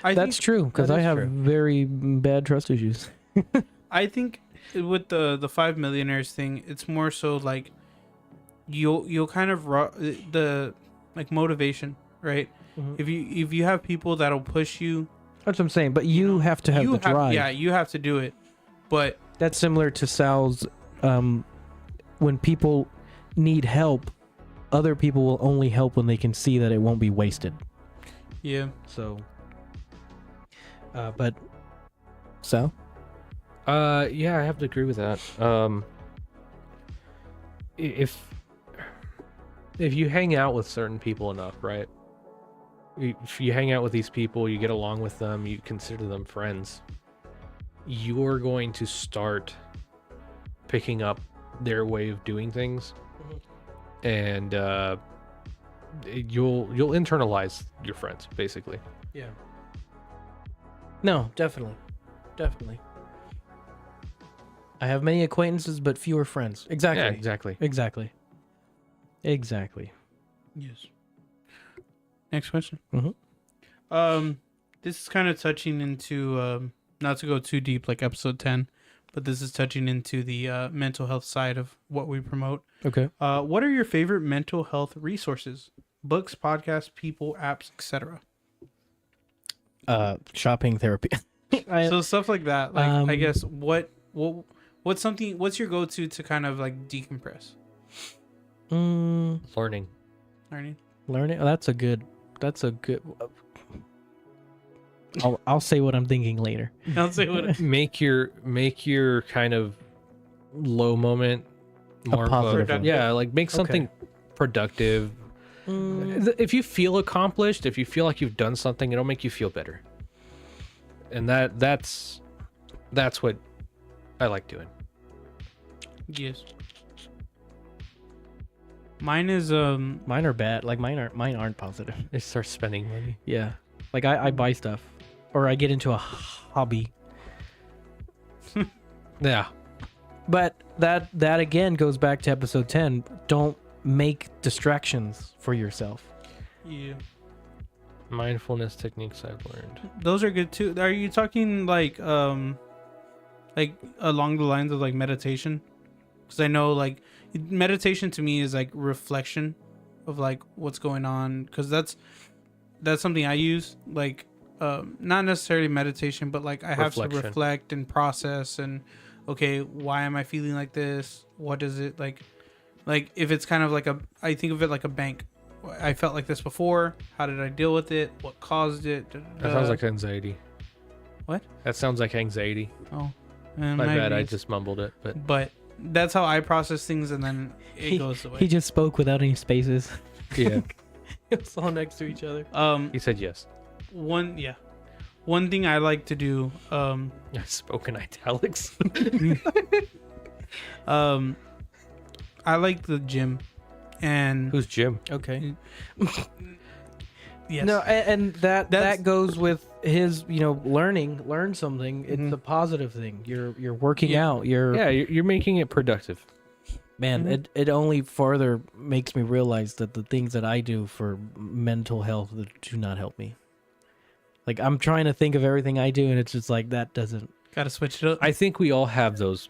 That's true because that I is have true. very bad trust issues. I think with the 5 millionaires thing, it's more so like you'll kind of the like motivation, right? Mhm. If you have people that'll push you, That's what I'm saying. But you have to have the drive. yeah, you have to do it. But That's similar to Sal's. When people need help, other people will only help when they can see that it won't be wasted. yeah, So, but Sal, Yeah, I have to agree with that. If you hang out with certain people enough, right? If you hang out with these people, you get along with them, you consider them friends, you're going to start picking up their way of doing things, and you'll internalize your friends, basically. yeah, no, definitely. I have many acquaintances, but fewer friends. Exactly. Yeah, exactly. Exactly. yes. Next question. Mhm. This is kind of touching into not to go too deep like episode 10, but this is touching into the mental health side of what we promote. Okay. What are your favorite mental health resources? Books, podcasts, people, apps, etc. Shopping therapy. So stuff like that. Like I Um, guess what's something? What's your go-to to kind of like decompress? Learning. Learning. Oh, that's a good. I'll say what I'm thinking later. I'll say what. make your kind of low moment more of positive one. yeah, like make something productive. If you feel accomplished, if you feel like you've done something, it'll make you feel better. And that's what I like doing. Yes. Mine is Mine are bad. Like mine aren't positive. I start spending money. Yeah. Like I buy stuff, or I get into a hobby. Yeah. But that again goes back to episode 10. Don't make distractions for yourself. yeah. Mindfulness techniques I've learned. Those are good too. Are you talking like along the lines of like meditation? Because I know like meditation to me is like reflection of like what's going on. Because that's something I use. Like not necessarily meditation, but like I have to Reflection. reflect and process and okay, why am I feeling like this? What does it like if it's kind of like I think of it like a bank. I felt like this before. How did I deal with it? What caused it? That sounds like anxiety. What? That sounds like anxiety. Oh, My bad, I just mumbled it, but that's how I process things, and then it goes away. He just spoke without any spaces. yeah. It's all next to each other. He said yes. One thing I like to do. I spoke in italics. I like the gym, and Who's Jim? Okay. yes, No, and That's- that goes with his, learn something. It's a positive thing. You're working Yeah. out. You're Yeah, you're making it productive. man. It only further makes me realize that the things that I do for mental health do not help me. Like I'm trying to think of everything I do, and it's just like that doesn't. gotta switch it up. I think we all have those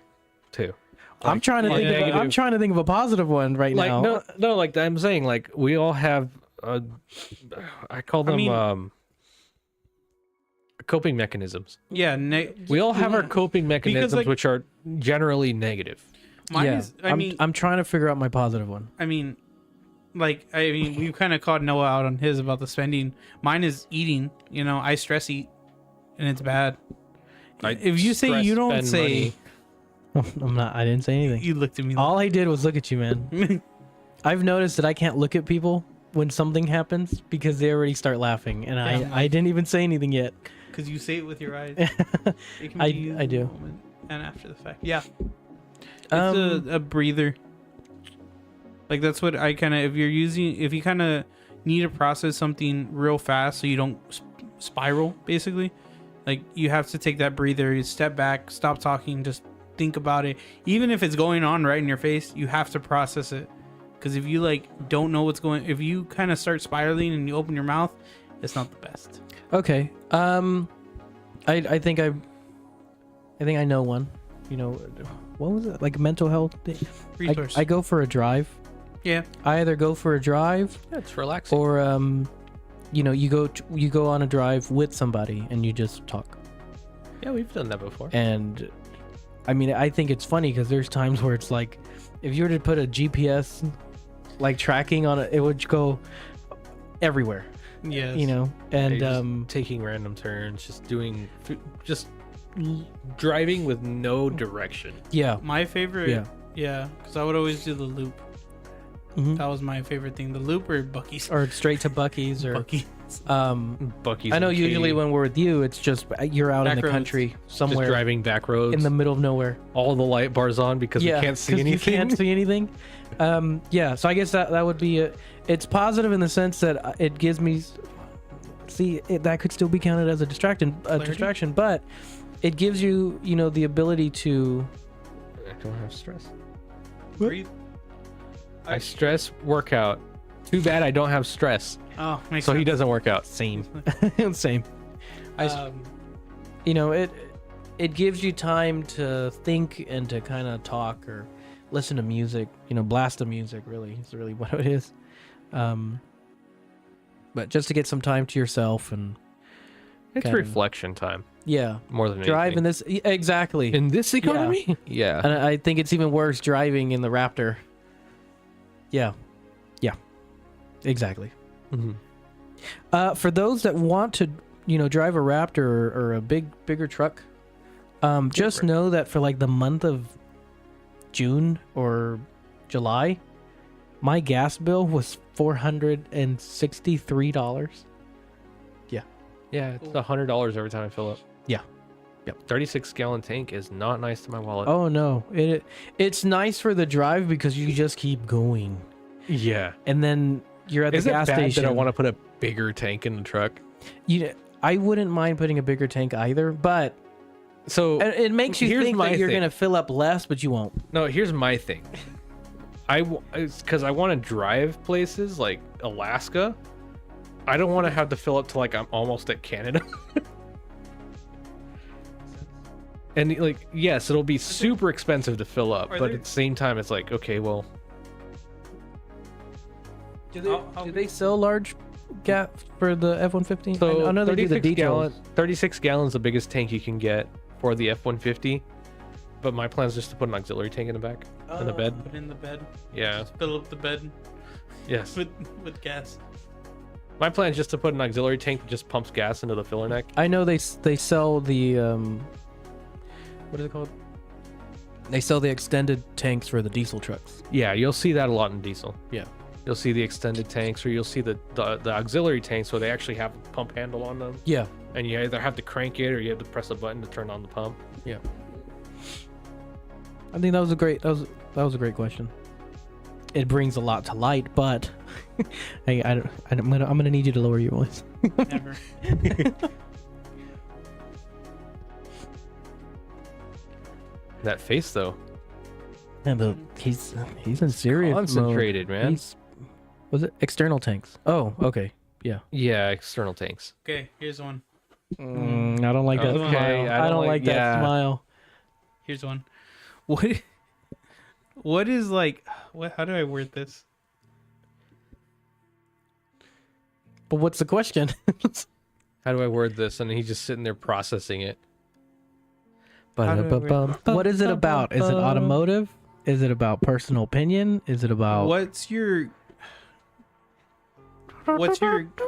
too. I'm trying to like think. I'm negative- trying to think of a positive one right Like now. no, like I'm saying, like we all have. I call them mean- coping mechanisms. Yeah, We all have our coping mechanisms, like- which are generally negative. mine yeah, is. I mean, I'm trying to figure out my positive one. we kind of called Noah out on his about the spending. Mine is eating. I stress eat, and it's bad. If you say stress you don't spend say, money. I'm not. I didn't say anything. you looked at me. All I did was look at you, man. I've noticed that I can't look at people when something happens because they already start laughing, and Yeah, I didn't even say anything yet. because you say it with your eyes. It can I be used do. in the moment and after the fact. Yeah, it's Um, a breather. Like that's what I kind of if you kind of need to process something real fast so you don't spiral, basically. Like you have to take that breather, you step back, stop talking, just think about it. Even if it's going on right in your face, you have to process it. Because if you don't know what's going, if you kind of start spiraling and you open your mouth, it's not the best. Okay. I think I know one. What was it? Like mental health thing? Resource. I go for a drive. Yeah. I either go for a drive Yeah, it's relaxing. or you go on a drive with somebody and you just talk. Yeah, we've done that before. And I mean, I think it's funny because there's times where it's like, if you were to put a GPS tracking on it, it would go everywhere. Yes. And Yeah, just taking random turns, just driving with no direction. yeah, My favorite. Yeah. Yeah. Because I would always do the loop. mhm. That was my favorite thing. The loop or Buc-ee's. Or straight to Buc-ee's or Buc-ee's. Buc-ee's. I know and usually Katie, when we're with you, it's just you're out in Back the roads. country just somewhere driving back roads, in the middle of nowhere. all the light bars on because we can't see 'cause anything. You can't see anything. Yeah, so I guess that would be it's positive in the sense that it gives me that could still be counted as a distraction, but it gives you the ability to I don't have stress. Breathe. I stress workout. Too bad I don't have stress, Oh, makes so he sense. doesn't work out. same. I- It gives you time to think and to kind of talk or listen to music, blast the music really is really what it is. But just to get some time to yourself and It's Kind of. reflection time yeah, more than drive in anything. this exactly. In this economy, yeah. And I think it's even worse driving in the Raptor. Yeah. Exactly. Mhm. For those that want to, drive a Raptor or a bigger truck, just know that for the month of June or July, my gas bill was $463. Yeah, it's $100 every time I fill up. Yeah. Yep. 36-gallon tank is not nice to my wallet. Oh no, it's nice for the drive because you just keep going, yeah. and then you're at Is the it gas bad station. that I want to put a bigger tank in the truck? I wouldn't mind putting a bigger tank either, but So it makes you Here's think my that you're thing. gonna fill up less, but you won't. no, here's my thing. Because I want to drive places like Alaska. I don't want to have to fill up to I'm almost at Canada. And yes, it'll be super expensive to fill up, Are but there- at the same time, it's okay, well, Do they sell large gas for the F-150? so I know they do the 36 details. 36 gallons, the biggest tank you can get for the F-150. But my plan is just to put an auxiliary tank in the back, in the bed. Put in the bed. Yeah. Just fill up the bed Yes. with gas. My plan is just to put an auxiliary tank that just pumps gas into the filler neck. I know they sell the what is it called? They sell the extended tanks for the diesel trucks. Yeah, you'll see that a lot in diesel. Yeah. You'll see the extended tanks, or you'll see the auxiliary tanks where they actually have a pump handle on them, Yeah. and you either have to crank it or you have to press a button to turn on the pump. Yeah. I think that was a great question. It brings a lot to light, but hey, I'm gonna need you to lower your voice. Never. That face though. And he's in serious Concentrated, mode. man. Was it external tanks? Oh, okay. Yeah. Yeah, external tanks. Okay, here's one. I don't like that Okay, smile. I don't like that smile. Here's one. What is like? What? How do I word this? But what's the question? How do I word this? And he's just sitting there processing it. What is it about? Is it automotive? Is it about personal opinion? Is it about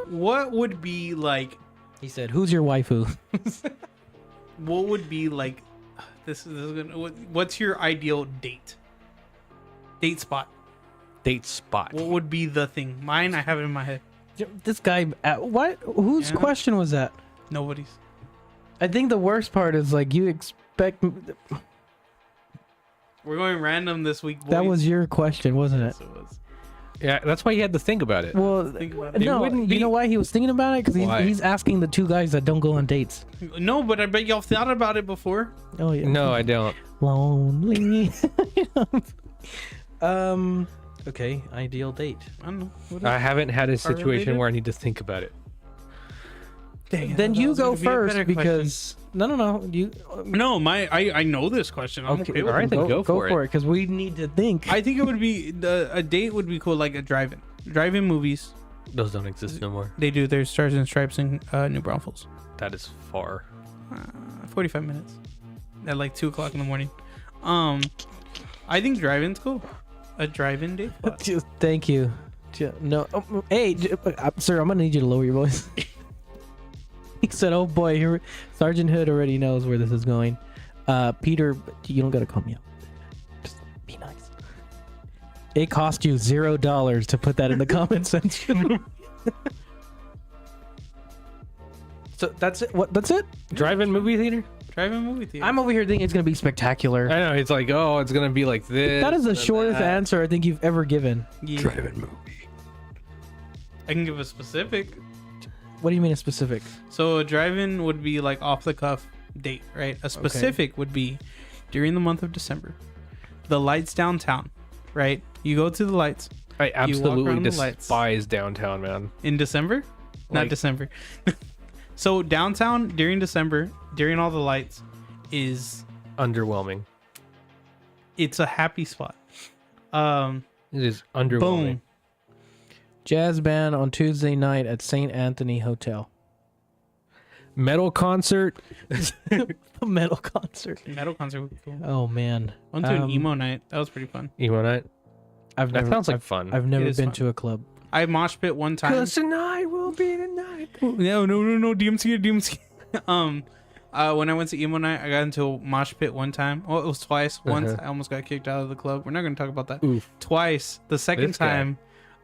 What would be like? He said, "Who's your waifu?" What would be like? This is gonna. What's your ideal date? Date spot. Date spot. What would be the thing? Mine, I have it in my head. This guy, what? Whose question was that? Nobody's. I think the worst part is like you expect. We're going random this week, boys. That was your question, wasn't it? Yes, it was. Yeah, that's why he had to think about it. Well, Think about it. no. wouldn't You be- know why he was thinking about it? Because Why? he's asking the two guys that don't go on dates. No, but I bet y'all thought about it before. Oh yeah. No, I don't. Lonely. Okay. Ideal date. I don't know. What I haven't had a Are situation related? where I need to think about it. Dang it, Then that you was go gonna be a first better because no. You No, I know this question. I'm okay, with all right, it. then go for it. because we need to think. I think it would be a date would be cool, like a drive-in movies. Those don't exist no more. They do. There's Stars and Stripes in New Braunfels. That is far. 45 minutes at like 2:00 in the morning. I think drive-in's cool. A drive-in date spot. Just thank you. No, hey, sir, I'm gonna need you to lower your voice. He said, "Oh boy, here, Sergeant Hood already knows where this is going." Peter, you don't gotta call me out. Just be nice. It cost you $0 to put that in the comment section. So that's it. What? That's it. Drive-in movie theater? Drive-in movie theater. I'm over here thinking it's gonna be spectacular. I know. It's like, oh, it's gonna be like this. That is the and shortest that. answer I think you've ever given. Yeah. Drive-in movie. I can give a specific. What do you mean a specific? So a drive-in would be like off the cuff date, right? A specific would be during the month of December. The lights downtown, right? You go to the lights I around absolutely the lights. despise downtown, man. in December. Not Like- December. So downtown during December, during all the lights, Underwhelming. it's a happy spot. It is underwhelming. Boom. Jazz band on Tuesday night at St. Anthony Hotel. Metal concert. A metal concert. Metal concert would be cool. Oh man. Went to an emo night. That was pretty fun. Emo night. I've That never, sounds like I've, fun. I've never is been fun. to a club. I mosh pit one time. Cause tonight will be the night. No, DMC. When I went to emo night, I got into a mosh pit one time. Oh, it was twice. Once I almost got kicked out of the club. We're not going to talk about that. Oof. Twice. The second This guy.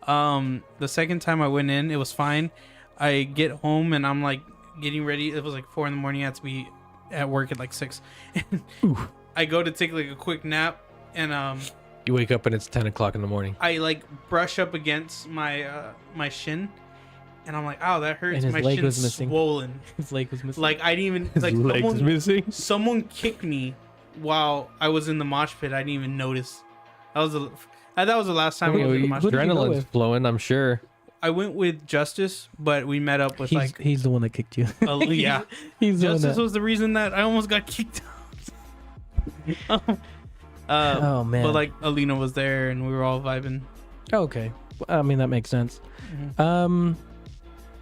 time, I went in, it was fine. I get home and I'm like getting ready. It was like 4 a.m. I had to be at work at like 6. I go to take like a quick nap and You wake up and it's 10 o'clock in the morning. I like brush up against my my shin, and I'm like, "Ow, that hurts." And his My leg shin's was missing. swollen. His leg was missing. Like I didn't even like missing. someone kicked me while I was in the mosh pit. I didn't even notice. That was the last time I was in the mosh who pit. did you go Adrenaline's with? flowing, I'm sure. I went with Justice, but we met up with he's the one that kicked you. yeah. He's the one Justice that. was the reason that I almost got kicked out. Oh man. But like Alina was there and we were all vibing. Okay. I mean that makes sense.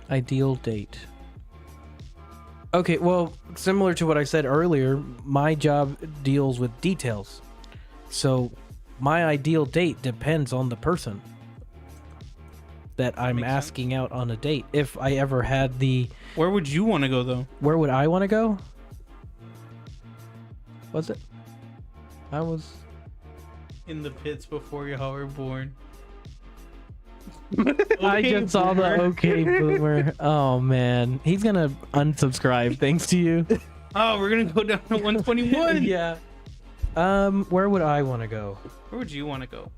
Ideal date. Okay, well, similar to what I said earlier, my job deals with details. So, my ideal date depends on the person that I'm Makes sense. asking out on a date. If I ever had Where would you want to go though? where would I want to go? Was it? I was In the pits before y'all were born. I Okay, just saw the boomer. okay boomer. Oh man, he's gonna unsubscribe thanks to you. Oh, we're gonna go down to 121. Yeah. Where would I want to go? Where would you want to go?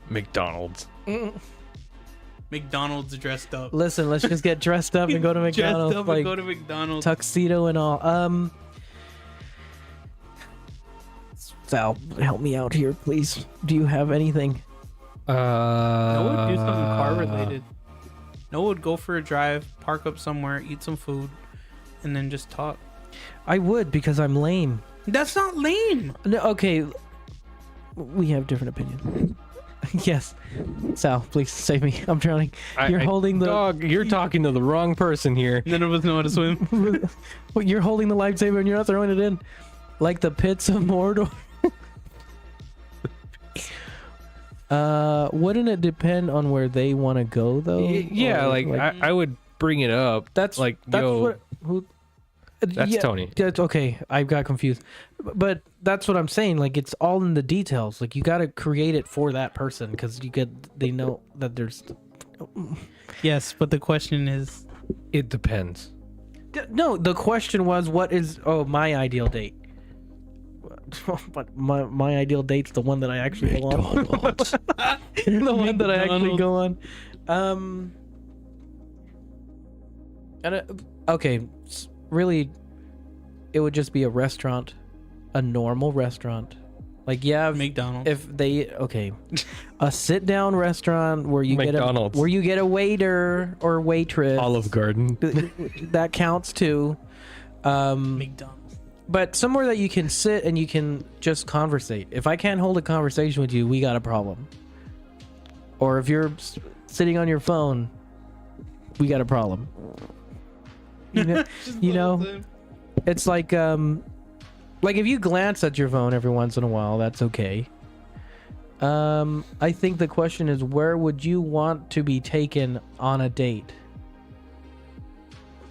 McDonald's. McDonald's dressed up. Listen, let's just get dressed up and go to McDonald's. Dressed up like, and go to McDonald's. tuxedo and all. Sal, help me out here, please. Do you have anything? I would do something car related. Noah would go for a drive, park up somewhere, eat some food, and then just talk. I would, because I'm lame. That's not lame. No, okay. We have different opinions. Yes. Sal, please save me. I'm drowning. You're holding the... Dog, you're talking to the wrong person here. None of us know how to swim. You're holding the lifesaver and you're not throwing it in. Like the pits of Mordor. Wouldn't it depend on where they want to go, though? Yeah, Or, like I would bring it up. That's like, that's yo, what... Who, that's Tony. That's okay. I got confused, but that's what I'm saying. Like, it's all in the details. Like, you got to create it for that person because they know that there's. Yes, but the question is, It depends. No, the question was, what is my ideal date? But my ideal date's the one that I actually go on. The one that I actually go on. Okay. Really, it would just be a restaurant, a normal restaurant. Like, yeah, McDonald's. if they a sit down restaurant where you McDonald's. get a waiter or waitress. Olive Garden. That counts too. McDonald's. But somewhere that you can sit and you can just conversate. If I can't hold a conversation with you, we got a problem. Or if you're sitting on your phone, we got a problem. You know, it's like if you glance at your phone every once in a while, that's okay. I think the question is, where would you want to be taken on a date?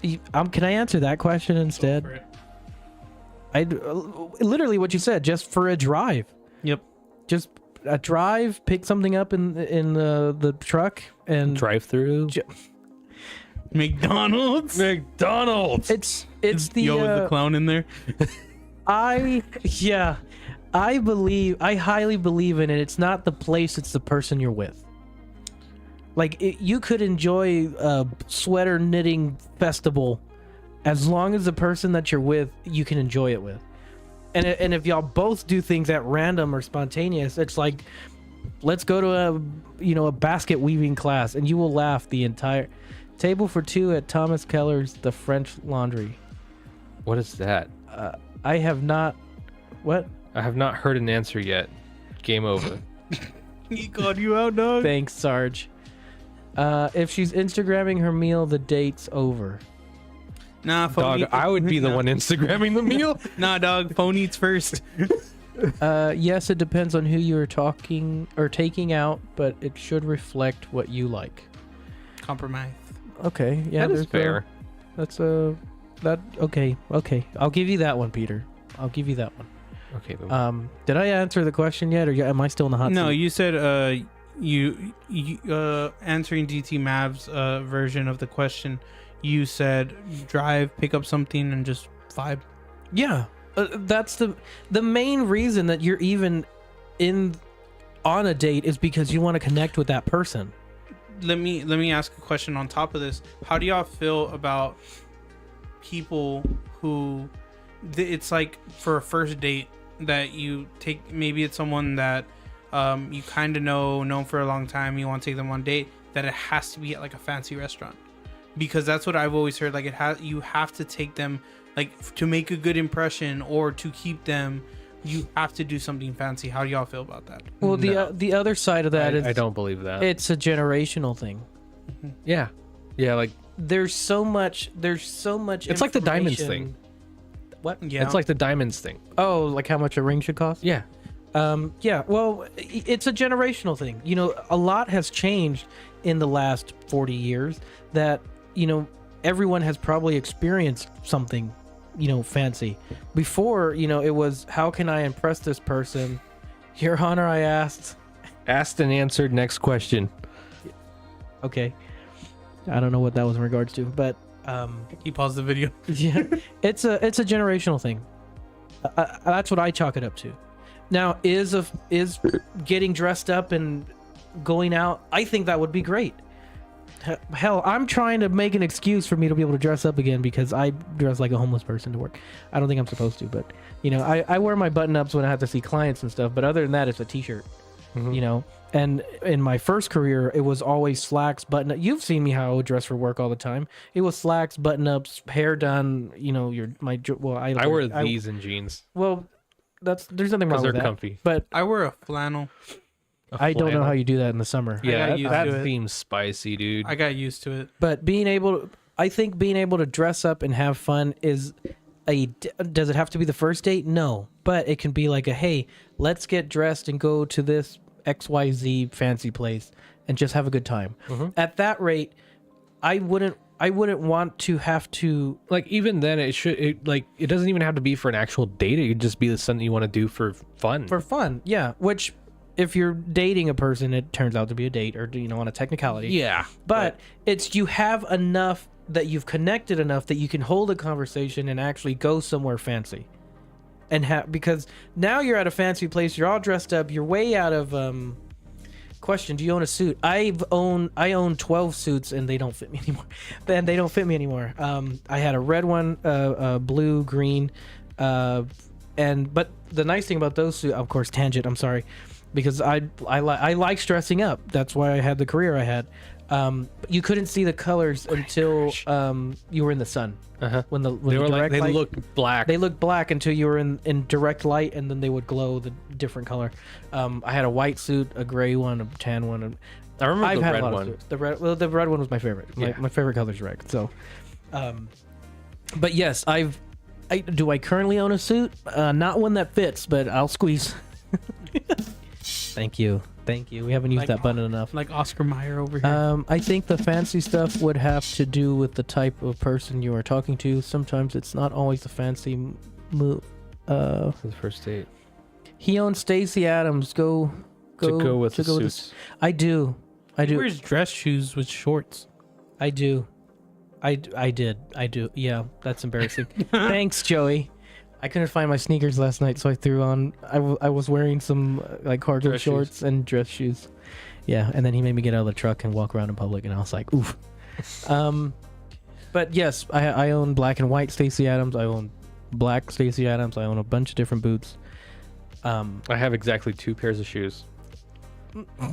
Can I answer that question instead? I literally what you said, just for a drive. Yep. Just a drive, pick something up in the truck and Drive through. McDonald's. It's the Yo, is the clown in there? I highly believe in it. It's not the place, it's the person you're with. Like, you could enjoy a sweater knitting festival as long as the person that you're with, you can enjoy it with. And if y'all both do things at random or spontaneous, it's like, let's go to a basket weaving class, and you will laugh the entire table for two at Thomas Keller's The French Laundry. What is that? I have not. What? I have not heard an answer yet. Game over. He called you out, dog. Thanks, Sarge. If she's Instagramming her meal, the date's over. Nah, phone Dog, I would be the one Instagramming the meal. Nah, dog, phone eats first. Yes, it depends on who you're talking or taking out, but it should reflect what you like. Compromise. Okay, yeah, That is fair. Okay. I'll give you that one, Peter. I'll give you that one. Okay. But Did I answer the question yet, or am I still in the hot No, seat? you said you answering DT Mav's version of the question. You said drive, pick up something, and just vibe. Yeah, that's the main reason that you're even on a date is because you want to connect with that person. Let me ask a question on top of this. How do y'all feel about people who it's like for a first date that you take, maybe it's someone that you kind of know for a long time, you want to take them on a date, that it has to be at like a fancy restaurant? Because that's what I've always heard. Like, you have to take them, like, to make a good impression or to keep them, you have to do something fancy. How do y'all feel about that? Well, No. the other side of that is I don't believe that. it's a generational thing. Yeah. Like There's so much. It's like the diamonds information. thing. What? Yeah. It's like the diamonds thing. Oh, like how much a ring should cost? Yeah. Yeah. Well, it's a generational thing. You know, a lot has changed in the last 40 years that, you know, everyone has probably experienced something, you know, fancy. Before, you know, it was, how can I impress this person? Your Honor, I asked. Asked and answered. Next question. Okay. I don't know what that was in regards to, but He paused the video. Yeah, it's a generational thing. That's what I chalk it up to. Now, is getting dressed up and going out? I think that would be great. Hell, I'm trying to make an excuse for me to be able to dress up again because I dress like a homeless person to work. I don't think I'm supposed to, but you know, I wear my button-ups when I have to see clients and stuff. But other than that, it's a t-shirt. You know, and in my first career, it was always slacks, button up. You've seen me how I would dress for work all the time. It was slacks, button-ups, hair done. You know, I wear these and jeans. Well, there's nothing wrong with that. They're comfy. But I wear a flannel. I don't know how you do that in the summer. Yeah, used that to it. seems spicy, dude. I got used to it. But I think being able to dress up and have fun is does it have to be the first date? No, but it can be like hey, let's get dressed and go to this XYZ fancy place and just have a good time. At that rate, I wouldn't want to have to, like, even then it doesn't even have to be for an actual date. It could just be something you want to do for fun. Yeah, which if you're dating a person, it turns out to be a date or, you know, on a technicality. Yeah. But it's you have enough that you've connected enough that you can hold a conversation and actually go somewhere fancy. And because now you're at a fancy place, you're all dressed up, you're way out of question. Do you own a suit? I own 12 suits and they don't fit me anymore. I had a red one, blue, green, but the nice thing about those suits, of course, tangent. I'm sorry, because I like dressing up. That's why I had the career I had. You couldn't see the colors until you were in the sun. When they looked black. They looked black until you were in direct light, and then they would glow the different color. I had a white suit, a gray one, a tan one. I remember the red one. The red one was my favorite. My favorite color is red. So, but yes, do I currently own a suit? Not one that fits, but I'll squeeze. Thank you. We haven't used that button enough. Like Oscar Mayer over here. I think the fancy stuff would have to do with the type of person you are talking to. Sometimes it's not always the fancy move. For the first date. He owns Stacey Adams. Go with the suits. I do. He wears dress shoes with shorts. I do. I did. Yeah, that's embarrassing. Thanks, Joey. I couldn't find my sneakers last night, so I threw on. I was wearing some like cargo shorts and dress shoes. Yeah, and then he made me get out of the truck and walk around in public, and I was like, oof. But yes, I own black and white Stacey Adams. I own black Stacey Adams. I own a bunch of different boots. I have exactly 2 pairs of shoes.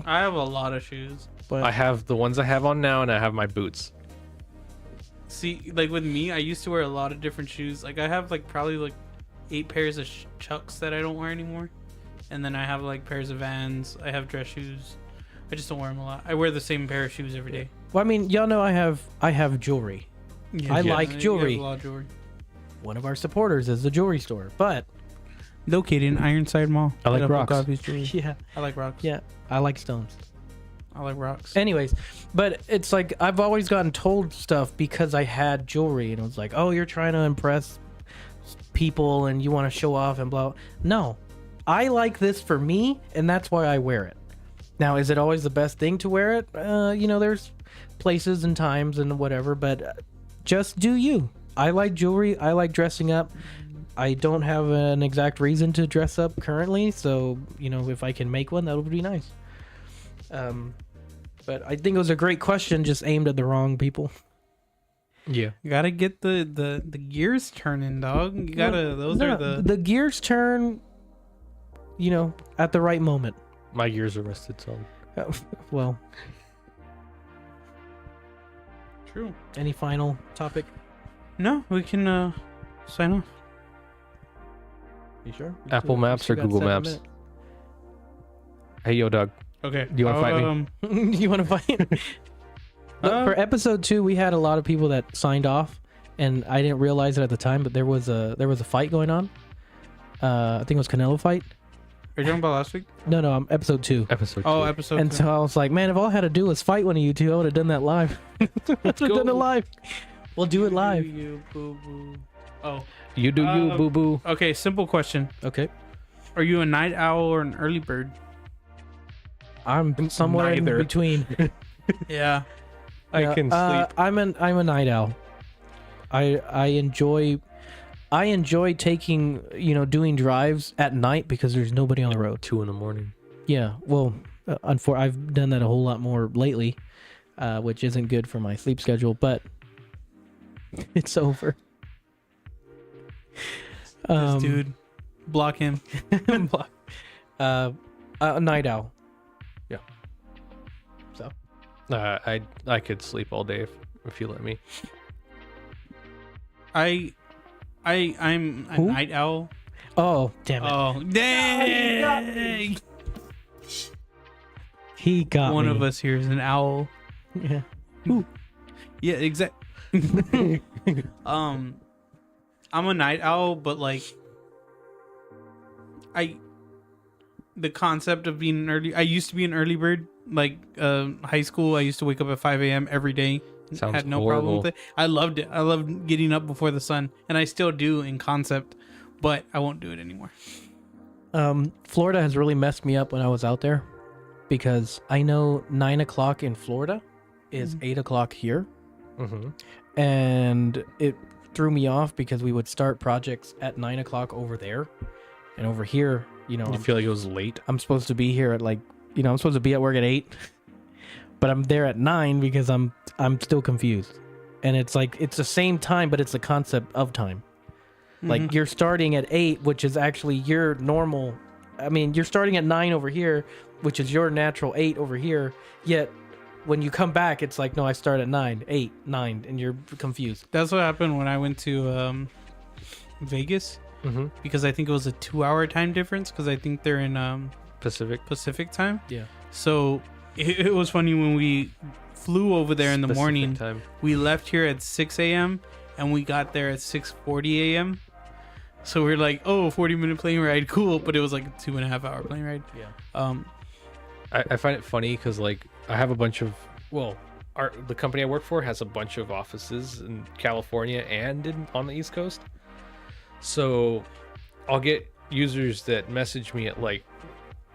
I have a lot of shoes. But I have the ones I have on now, and I have my boots. See, like with me, I used to wear a lot of different shoes. Like I have like probably like 8 pairs of Chucks that I don't wear anymore, and then I have like pairs of Vans. I have dress shoes. I just don't wear them a lot. I wear the same pair of shoes every day. Well, I mean, y'all know I have jewelry. Yeah, I like jewelry. You have a lot of jewelry. One of our supporters is the jewelry store, but located in Ironside Mall. I like rocks. yeah, I like rocks. yeah, I like stones. I like rocks. Anyways, but it's like I've always gotten told stuff because I had jewelry, and it was like, oh, you're trying to impress people and you want to show off and blah. No, I like this for me, and that's why I wear it. Now, is it always the best thing to wear it? You know, there's places and times and whatever, but just do you. I like jewelry. I like dressing up. I don't have an exact reason to dress up currently, so you know, if I can make one, that would be nice. But I think it was a great question, just aimed at the wrong people. Yeah, you gotta get the gears turning, dog. You gotta. Are the gears turn. You know, at the right moment. My gears are rested, so. Well. True. Any final topic? No, we can sign off. You sure? Apple Maps or Google Maps? Hey, yo, Doug. Okay. Do you want to fight me? You want to fight? Look, for episode 2, we had a lot of people that signed off, and I didn't realize it at the time, but there was a fight going on. I think it was Canelo fight. Are you talking about last week? No, episode 2. Episode 2. Oh, episode 2. And so I was like, man, if all I had to do was fight one of you two, I would have done that live. Let's have done it live. We'll do it live. You boo boo. Oh. You do you, boo boo. Okay, simple question. Okay. Are you a night owl or an early bird? I'm somewhere in between. Yeah. I can sleep. I'm a night owl. I enjoy taking, doing drives at night because there's nobody on the road. 2 a.m. Yeah, well, I've done that a whole lot more lately, which isn't good for my sleep schedule, but it's over. This dude, block him. A night owl. Yeah. So. I could sleep all day if you let me. I'm a Who? night owl. Oh, damn it. Oh, dang! He got One me. of us here is an owl. Yeah. Yeah, exactly. I'm a night owl, but like, the concept of being an I used to be an early bird. Like, high school, I used to wake up at 5 a.m. every day. Sounds Had no horrible. problem with it. I loved it. I loved getting up before the sun, and I still do in concept, but I won't do it anymore. Florida has really messed me up when I was out there because I know 9 o'clock in Florida is 8 o'clock here. Mm-hmm. And it threw me off because we would start projects at 9 o'clock over there, and over here, You feel like it was late? I'm supposed to be here at I'm supposed to be at work at 8, but I'm there at 9 because I'm still confused. And it's like, it's the same time, but it's the concept of time. Like, you're starting at 8, which is actually your normal. I mean, you're starting at 9 over here, which is your natural 8 over here. Yet when you come back, it's like, no, I start at 9, 8, 9, and you're confused. That's what happened when I went to Vegas, because I think it was a 2-hour time difference, because I think they're in Pacific time. Yeah. So it was funny when we flew over there in the morning. Time. We left here at 6 a.m. and we got there at 6:40 a.m. So we're like, oh, 40-minute plane ride, cool. But it was like a 2.5-hour plane ride. Yeah. I find it funny because, like, I have a bunch of, the company I work for has a bunch of offices in California and on the East Coast. So I'll get users that message me at, like,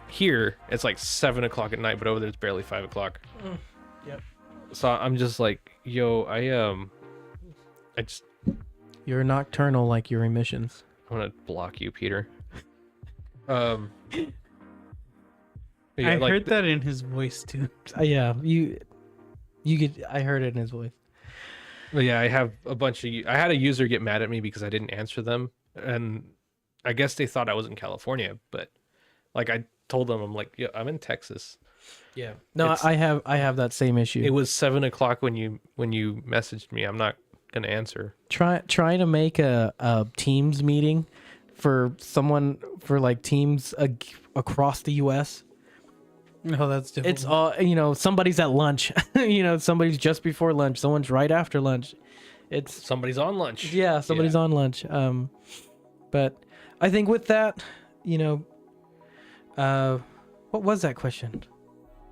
here it's like 7 o'clock at night, but over there it's barely 5 o'clock. Yep. So I'm just like, yo, You're nocturnal like your emissions. I'm gonna block you, Peter. I heard that in his voice too. Yeah, you could. I heard it in his voice. Yeah, I have a bunch of. I had a user get mad at me because I didn't answer them, and I guess they thought I was in California. But like, I told them, I'm like, yeah, I'm in Texas. Yeah. No, I have that same issue. It was 7 o'clock when you messaged me. I'm not gonna answer. Trying to make a Teams meeting for someone for like teams across the U.S. No, that's difficult. It's all somebody's at lunch. Somebody's just before lunch. Someone's right after lunch. It's Somebody's on lunch. Yeah, somebody's on lunch. But I think with that, what was that question?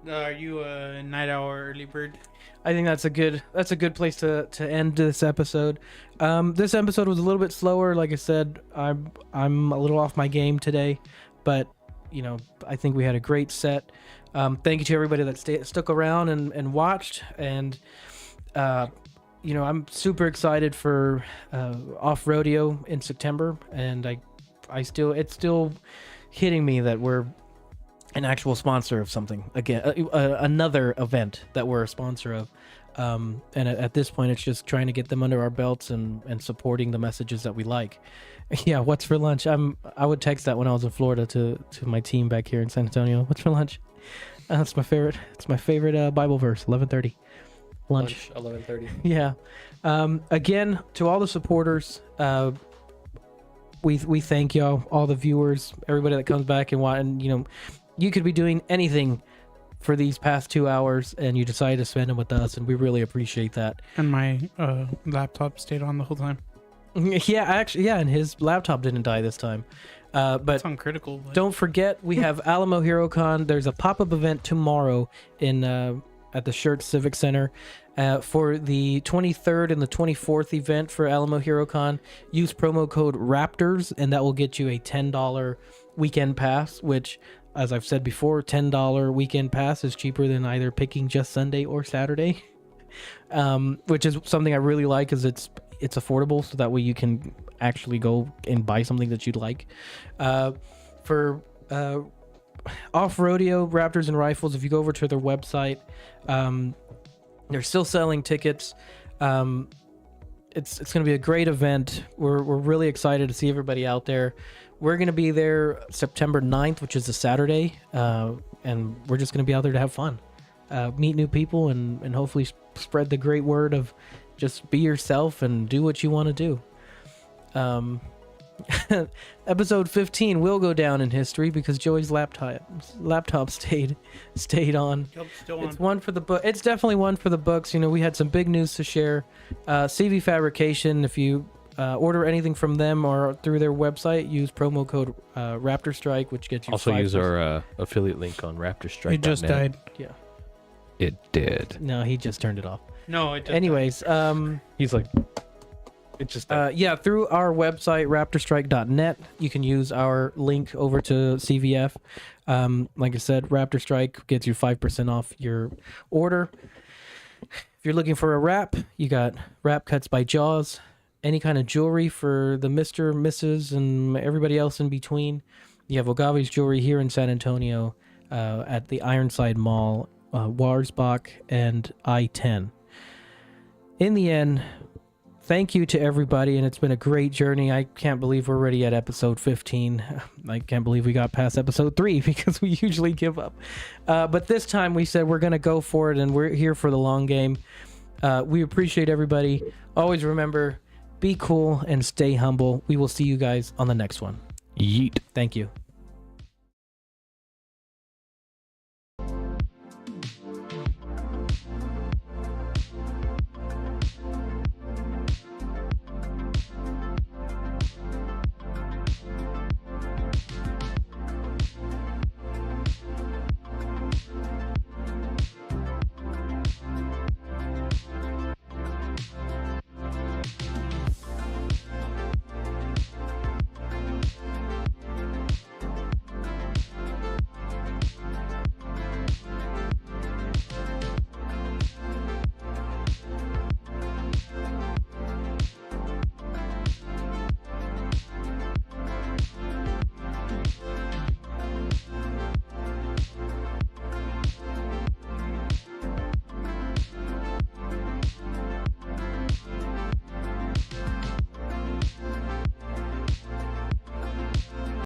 Are you a night owl or early bird? I think that's a good place to end this episode. This episode was a little bit slower. Like I said, I'm a little off my game today, but I think we had a great set. Thank you to everybody that stuck around and watched. And I'm super excited for Off Rodeo in September, and it's still hitting me that we're an actual sponsor of something again, another event that we're a sponsor of. And at this point, it's just trying to get them under our belts and supporting the messages that we like. Yeah, what's for lunch? I would text that when I was in Florida to my team back here in San Antonio. What's for lunch? It's my favorite. It's my favorite Bible verse. 11:30. Lunch. 11:30. Yeah. Again, to all the supporters, we thank y'all, all the viewers, everybody that comes back and watch. And you could be doing anything for these past 2 hours, and you decided to spend them with us, and we really appreciate that. And my laptop stayed on the whole time. Yeah, and his laptop didn't die this time. But It's uncritical. But... don't forget, we have Alamo HeroCon. There's a pop-up event tomorrow at the Shirt Civic Center. For the 23rd and the 24th event for Alamo HeroCon, use promo code Raptors, and that will get you a $10 weekend pass, which, as I've said before, $10 weekend pass is cheaper than either picking just Sunday or Saturday, which is something I really like, because it's it's affordable, so that way you can actually go and buy something that you'd like. For off-rodeo Raptors and Rifles, if you go over to their website, they're still selling tickets. It's going to be a great event. We're really excited to see everybody out there. We're going to be there September 9th, which is a Saturday, and we're just going to be out there to have fun, meet new people, and hopefully spread the great word of just be yourself and do what you want to do. Episode 15 will go down in history because Joey's laptop stayed on. Still It's one for the book. It's definitely one for the books. You know, we had some big news to share. CV Fabrication, if you order anything from them or through their website, use promo code Raptorstrike, which gets you Also 5%. use our affiliate link on Raptorstrike. It just died. Yeah. It did. No, he just turned it off. No, it just He's like, it just died. yeah, through our website, raptorstrike.net, you can use our link over to CVF. Like I said, Raptorstrike gets you 5% off your order. If you're looking for a wrap, you got wrap cuts by Jaws. Any kind of jewelry for the Mr., Mrs., and everybody else in between. You have Ogave's Jewelry here in San Antonio at the Ironside Mall, Warsbach, and I-10. In the end, thank you to everybody, and it's been a great journey. I can't believe we're already at episode 15. I can't believe we got past episode 3 because we usually give up. But this time we said we're going to go for it, and we're here for the long game. We appreciate everybody. Always remember, be cool and stay humble. We will see you guys on the next one. Yeet. Thank you.